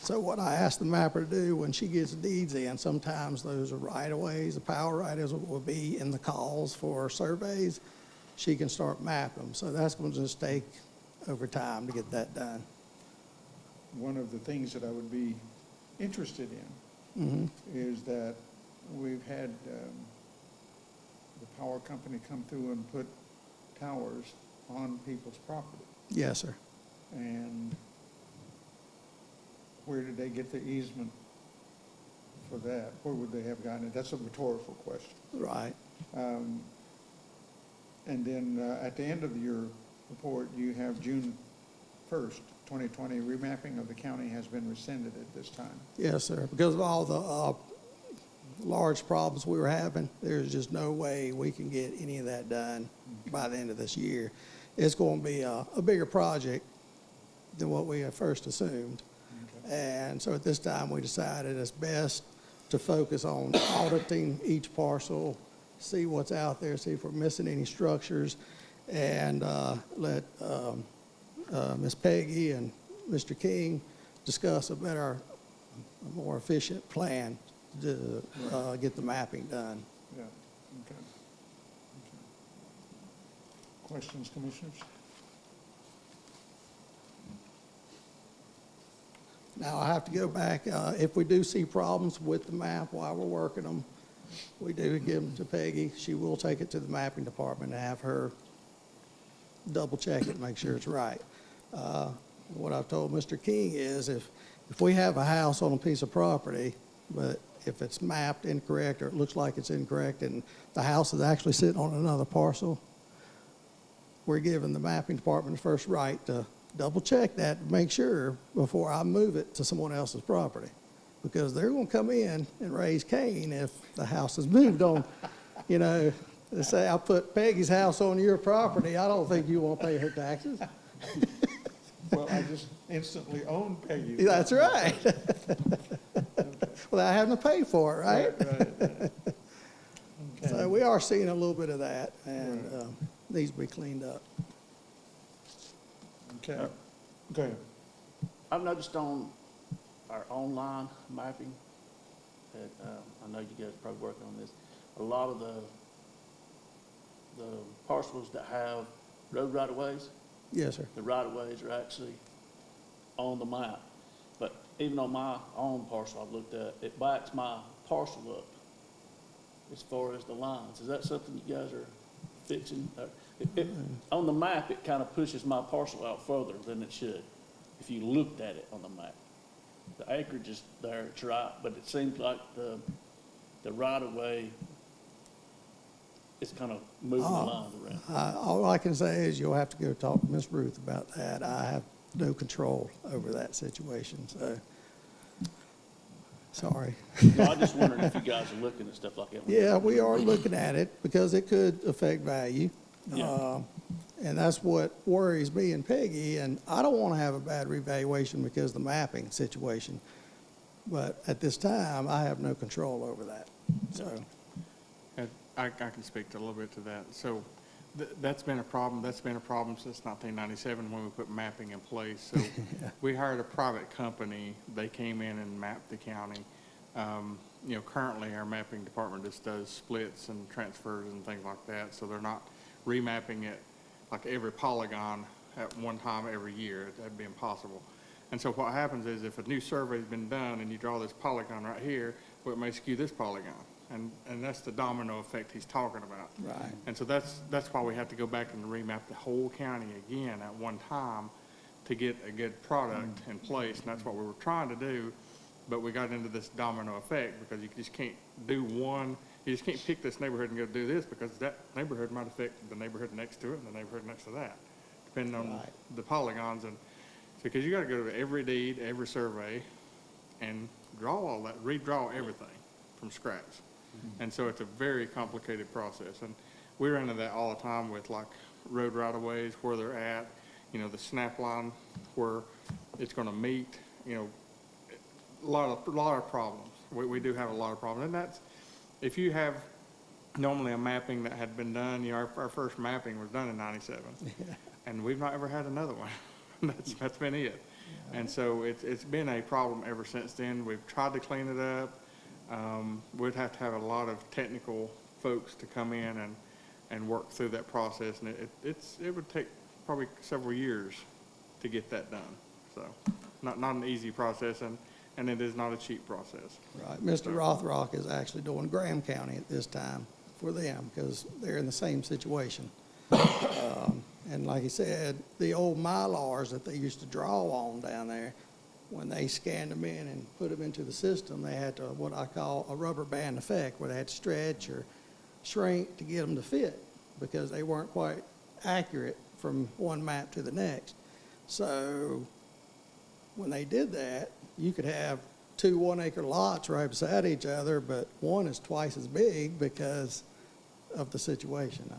So what I asked the mapper to do when she gets deeds in, sometimes those are right-of-ways, the power right-of-ways will be in the calls for surveys. She can start mapping them. So that's going to just take over time to get that done. One of the things that I would be interested in is that we've had the power company come through and put towers on people's property. Yes, sir. And where did they get the easement for that? Where would they have gotten it? That's a rhetorical question. Right. And then at the end of your report, you have June 1st, 2020, remapping of the county has been rescinded at this time. Yes, sir. Because of all the large problems we were having, there's just no way we can get any of that done by the end of this year. It's going to be a bigger project than what we had first assumed. Okay. And so at this time, we decided it's best to focus on auditing each parcel, see what's out there, see if we're missing any structures, and let Ms. Peggy and Mr. King discuss a more efficient plan to get the mapping done. Yeah, okay. Questions, commissioners? Now, I have to go back, if we do see problems with the map while we're working them, we do give them to Peggy. She will take it to the mapping department and have her double check it, make sure it's right. What I've told Mr. King is if we have a house on a piece of property, but if it's mapped incorrect or it looks like it's incorrect and the house is actually sitting on another parcel, we're giving the mapping department the first right to double check that to make sure before I move it to someone else's property. Because they're going to come in and raise Cain if the house is moved on. You know, they say, I put Peggy's house on your property. I don't think you want to pay her taxes. Well, I just instantly own Peggy. That's right. Without having to pay for it, right? Right. Okay. So we are seeing a little bit of that, and needs to be cleaned up. Okay, go ahead. I've noticed on our online mapping that, I know you guys are probably working on this, a lot of the parcels that have road right-of-ways, Yes, sir. the right-of-ways are actually on the map. But even on my own parcel I've looked at, it backs my parcel up as far as the lines. Is that something you guys are fixing? On the map, it kind of pushes my parcel out further than it should, if you looked at it on the map. The acreage is there, it's right, but it seems like the right-of-way is kind of moving the lines around. All I can say is you'll have to go talk to Miss Ruth about that. I have no control over that situation, so, sorry. No, I just wondered if you guys are looking at stuff like that. Yeah, we are looking at it because it could affect value. Yeah. And that's what worries me and Peggy, and I don't want to have a bad revaluation because of the mapping situation. But at this time, I have no control over that, so. And I can speak a little bit to that. So that's been a problem. That's been a problem since 1997 when we put mapping in place. So we hired a private company. They came in and mapped the county. You know, currently our mapping department just does splits and transfers and things like that. So they're not remapping it like every polygon at one time every year. That'd be impossible. And so what happens is if a new survey's been done and you draw this polygon right here, well, it may skew this polygon. And that's the domino effect he's talking about. Right. And so that's why we have to go back and remap the whole county again at one time to get a good product in place. And that's what we were trying to do, but we got into this domino effect because you just can't do one. You just can't pick this neighborhood and go do this because that neighborhood might affect the neighborhood next to it and the neighborhood next to that, depending on the polygons. And so, because you got to go to every deed, every survey, and draw all that, redraw everything from scratch. And so it's a very complicated process. And we run into that all the time with like road right-of-ways, where they're at, you know, the snap line where it's going to meet, you know, a lot of problems. We do have a lot of problems. And that's, if you have normally a mapping that had been done, you know, our first mapping was done in 97. And we've not ever had another one. That's been it. And so it's been a problem ever since then. We've tried to clean it up. We'd have to have a lot of technical folks to come in and work through that process. And it would take probably several years to get that done. So not an easy process. And it is not a cheap process. Right. Mr. Rothrock is actually doing Graham County at this time for them because they're in the same situation. And like he said, the old Mylars that they used to draw on down there, when they scanned them in and put them into the system, they had to, what I call a rubber band effect, where they had to stretch or shrink to get them to fit because they weren't quite accurate from one map to the next. So when they did that, you could have 2 1-acre lots right beside each other, but one is twice as big because of the situation.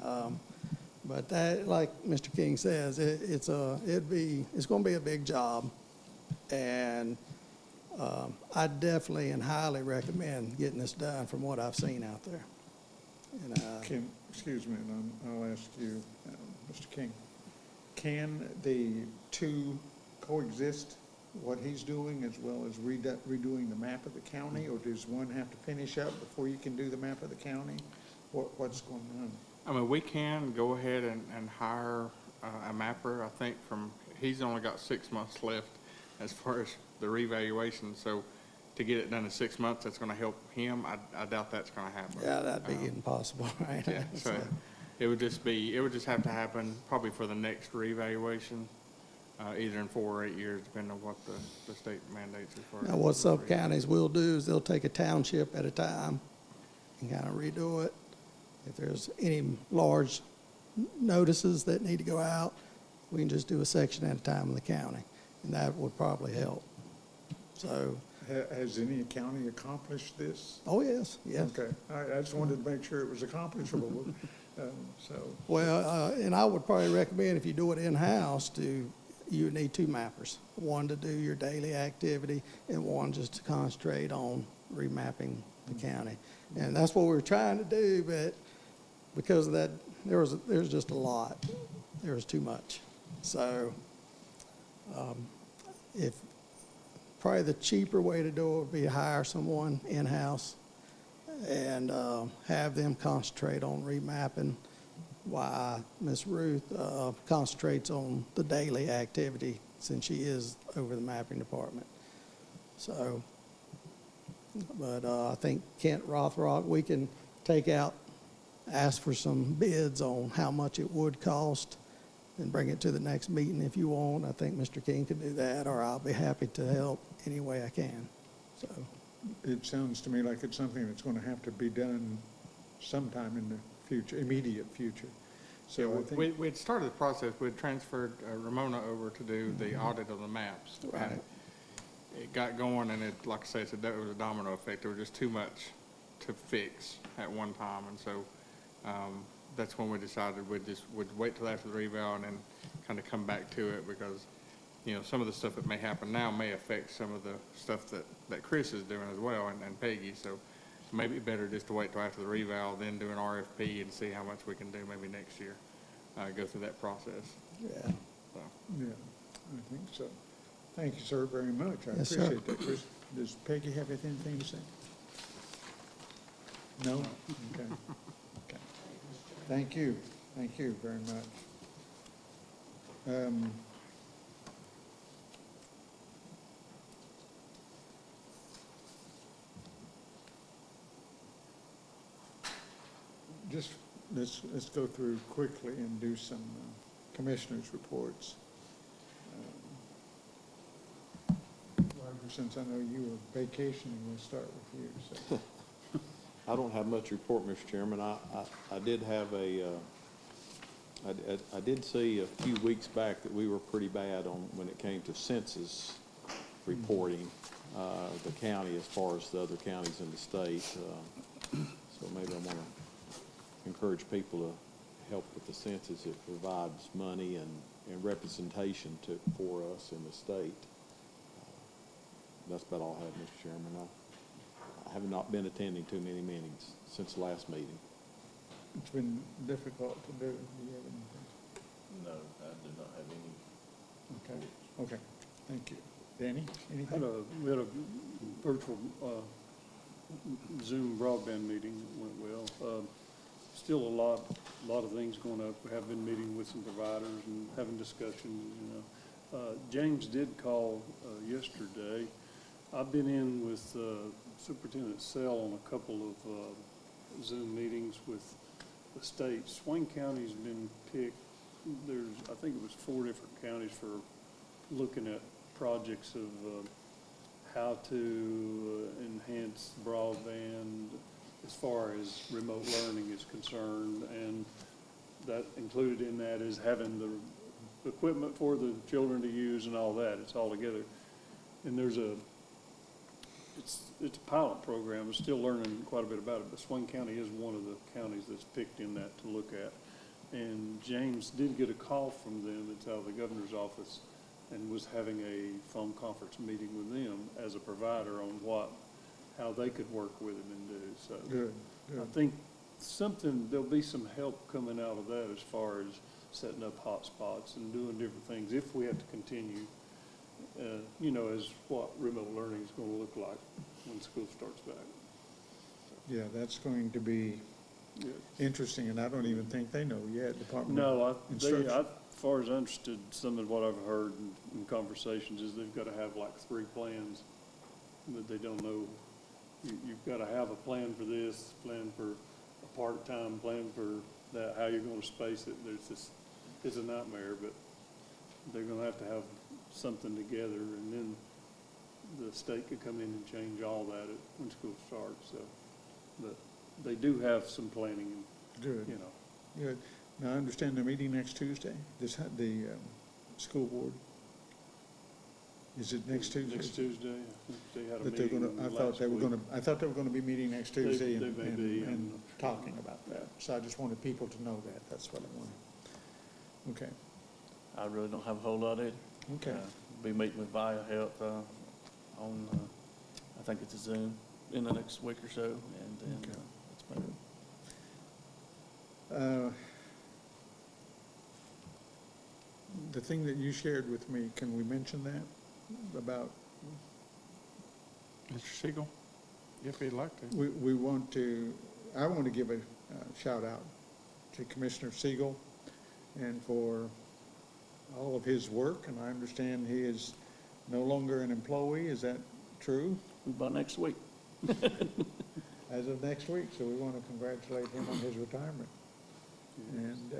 But that, like Mr. King says, it's going to be a big job, and I definitely and highly recommend getting this done from what I've seen out there. And, Excuse me, and I'll ask you, Mr. King, can the two coexist, what he's doing as well as redoing the map of the county, or does one have to finish up before you can do the map of the county? What's going on? I mean, we can go ahead and hire a mapper. I think he's only got 6 months left as far as the revaluation, so to get it done in 6 months, that's gonna help him. I doubt that's gonna happen. Yeah, that'd be impossible, right? Yeah, so it would just have to happen probably for the next revaluation, either in 4 or 8 years, depending on what the state mandates as far as. Now, what some counties will do is they'll take a township at a time and kind of redo it. If there's any large notices that need to go out, we can just do a section at a time in the county, and that would probably help. So, Has any county accomplished this? oh, yes, yes. Okay, I just wanted to make sure it was accomplishable, so. Well, and I would probably recommend if you do it in-house, you would need 2 mappers. One to do your daily activity and one just to concentrate on remapping the county. And that's what we were trying to do, but because of that, there's just a lot. There was too much. So, if probably the cheaper way to do it would be to hire someone in-house and have them concentrate on remapping while Miss Ruth concentrates on the daily activity since she is over the mapping department. So, but I think Kent Rothrock, we can ask for some bids on how much it would cost and bring it to the next meeting if you want. I think Mr. King could do that, or I'll be happy to help any way I can. So, It sounds to me like it's something that's going to have to be done sometime in the future, immediate future. So I think. We had started the process, we had transferred Ramona over to do the audit of the maps. Right. And it got going, and it, like I say, it was a domino effect. There was just too much to fix at one time, and so that's when we decided we'd wait till after the reval and then kind of come back to it, because, you know, some of the stuff that may happen now may affect some of the stuff that Chris is doing as well, and Peggy, so maybe better just to wait till after the reval, then do an RFP and see how much we can do maybe next year, go through that process. yeah. So. Yeah, I think so. Thank you, sir, very much. I Yes, sir. appreciate that. Chris, does Peggy have anything to say? No? Okay. Okay. Thank you. Thank you very much. Just, let's go through quickly and do some commissioners' reports. Roger, since I know you were vacationing, we'll start with you, so. I don't have much report, Mr. Chairman. I did have I did see a few weeks back that we were pretty bad on when it came to census reporting, the county as far as the other counties in the state. So maybe I want to encourage people to help with the census. It provides money and representation for us in the state. That's about all I have, Mr. Chairman. I have not been attending too many meetings since the last meeting. It's been difficult to do. Do you have anything? No, I do not have any. Okay, okay, thank you. Danny, anything? We had a virtual Zoom broadband meeting that went well. Still a lot of things going up. We have been meeting with some providers and having discussions, you know. James did call yesterday. I've been in with Superintendent Sell on a couple of Zoom meetings with the state. Swain County's been picked. There's, I think it was 4 different counties for looking at projects of how to enhance broadband as far as remote learning is concerned, and that included in that is having the equipment for the children to use and all that. It's all together. And there's it's a pilot program. We're still learning quite a bit about it, but Swain County is one of the counties that's picked in that to look at. And James did get a call from them. It's out of the governor's office, and was having a phone conference meeting with them as a provider on how they could work with him and do. So Good, I good. think there'll be some help coming out of that as far as setting up hotspots and doing different things if we have to continue, you know, as what remote learning is going to look like when school starts back. Yeah, that's going to be Yeah. interesting, and I don't even think they know yet, Department No, of Instruction. As far as I understood, some of what I've heard in conversations is they've got to have like 3 plans, but they don't know. You've got to have a plan for this, plan for a part-time, plan for that, how you're going to space it. It's a nightmare, but they're going to have something together, and then the state could come in and change all that when school starts, so. But they do have some planning, Good, you know. good. Now, I understand they're meeting next Tuesday, the school board. Is it next Tuesday? Next Tuesday, I think they had a That they're meeting gonna, last week. I thought they were gonna be meeting next Tuesday They and, may be, and I'm not sure. talking about that. So I just wanted people to know that, that's what I wanted. Okay, I really don't have a whole lot either. okay. Be meeting with Via Health, on, I think it's a Zoom in the next week or so, and then, Okay. it's about it. The thing that you shared with me, can we mention that about, Mr. Siegel, if you'd like to. we want to, I want to give a shout out to Commissioner Siegel and for all of his work, and I understand he is no longer an employee, is that true? About next week. As of next week, so we want to congratulate him on his retirement. And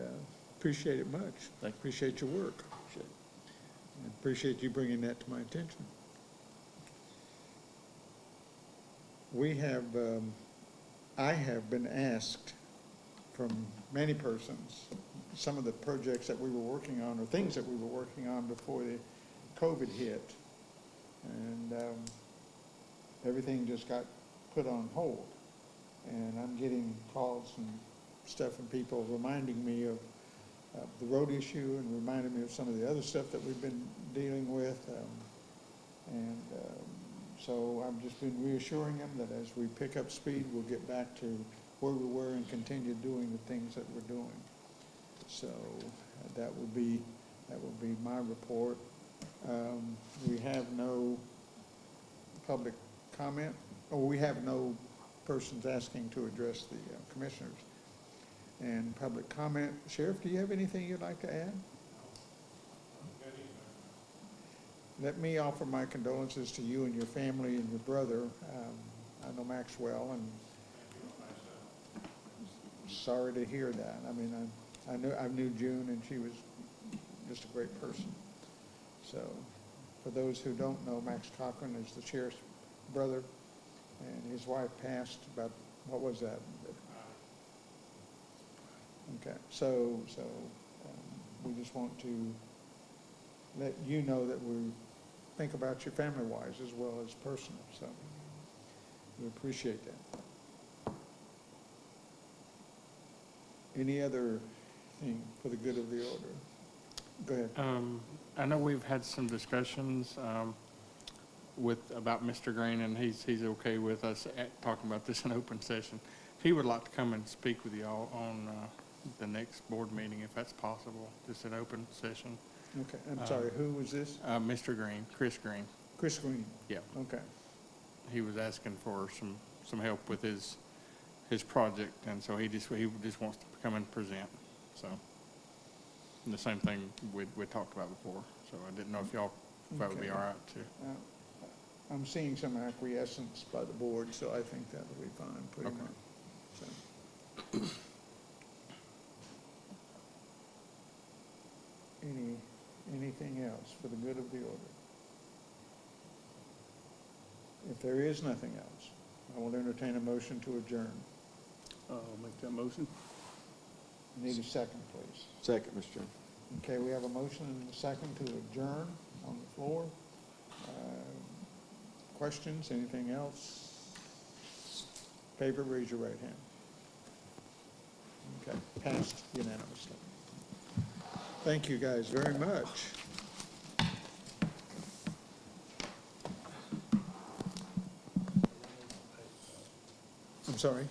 appreciate it much. Thank you. Appreciate your work. Appreciate it. And appreciate you bringing that to my attention. We have, I have been asked from many persons, some of the projects that we were working on or things that we were working on before the COVID hit. And everything just got put on hold. And I'm getting calls and stuff from people reminding me of the road issue and reminding me of some of the other stuff that we've been dealing with. So I've just been reassuring them that as we pick up speed, we'll get back to where we were and continue doing the things that we're doing. So that will be my report. We have no public comment, or we have no persons asking to address the commissioners. And public comment. Sheriff, do you have anything you'd like to add? Let me offer my condolences to you and your family and your brother. I know Max well, and sorry to hear that. I mean, I knew June, and she was just a great person. So, for those who don't know, Max Cochran is the sheriff's brother, and his wife passed about, what was that? Okay, so we just want to let you know that we think about you family-wise as well as personal, so we appreciate that. Any other thing for the good of the order? Go ahead. I know we've had some discussions about Mr. Green, and he's okay with us talking about this in open session. He would like to come and speak with y'all on the next board meeting, if that's possible, just an open session. Okay, I'm sorry, who was this? Mr. Green, Chris Green. Chris Green? Yeah. Okay. He was asking for some help with his project, and so he just wants to come and present, so. And the same thing we talked about before, so I didn't know if y'all thought it would be all right to. I'm seeing some acquiescence by the board, so I think that'll be fine, pretty Okay. much. So. Anything else for the good of the order? If there is nothing else, I will entertain a motion to adjourn. I'll make that motion. Need a second, please. Second, Mr. Chairman. Okay, we have a motion and a second to adjourn on the floor. Questions, anything else? Favor, raise your right hand. Okay, passed unanimously. Thank you guys very much. I'm sorry?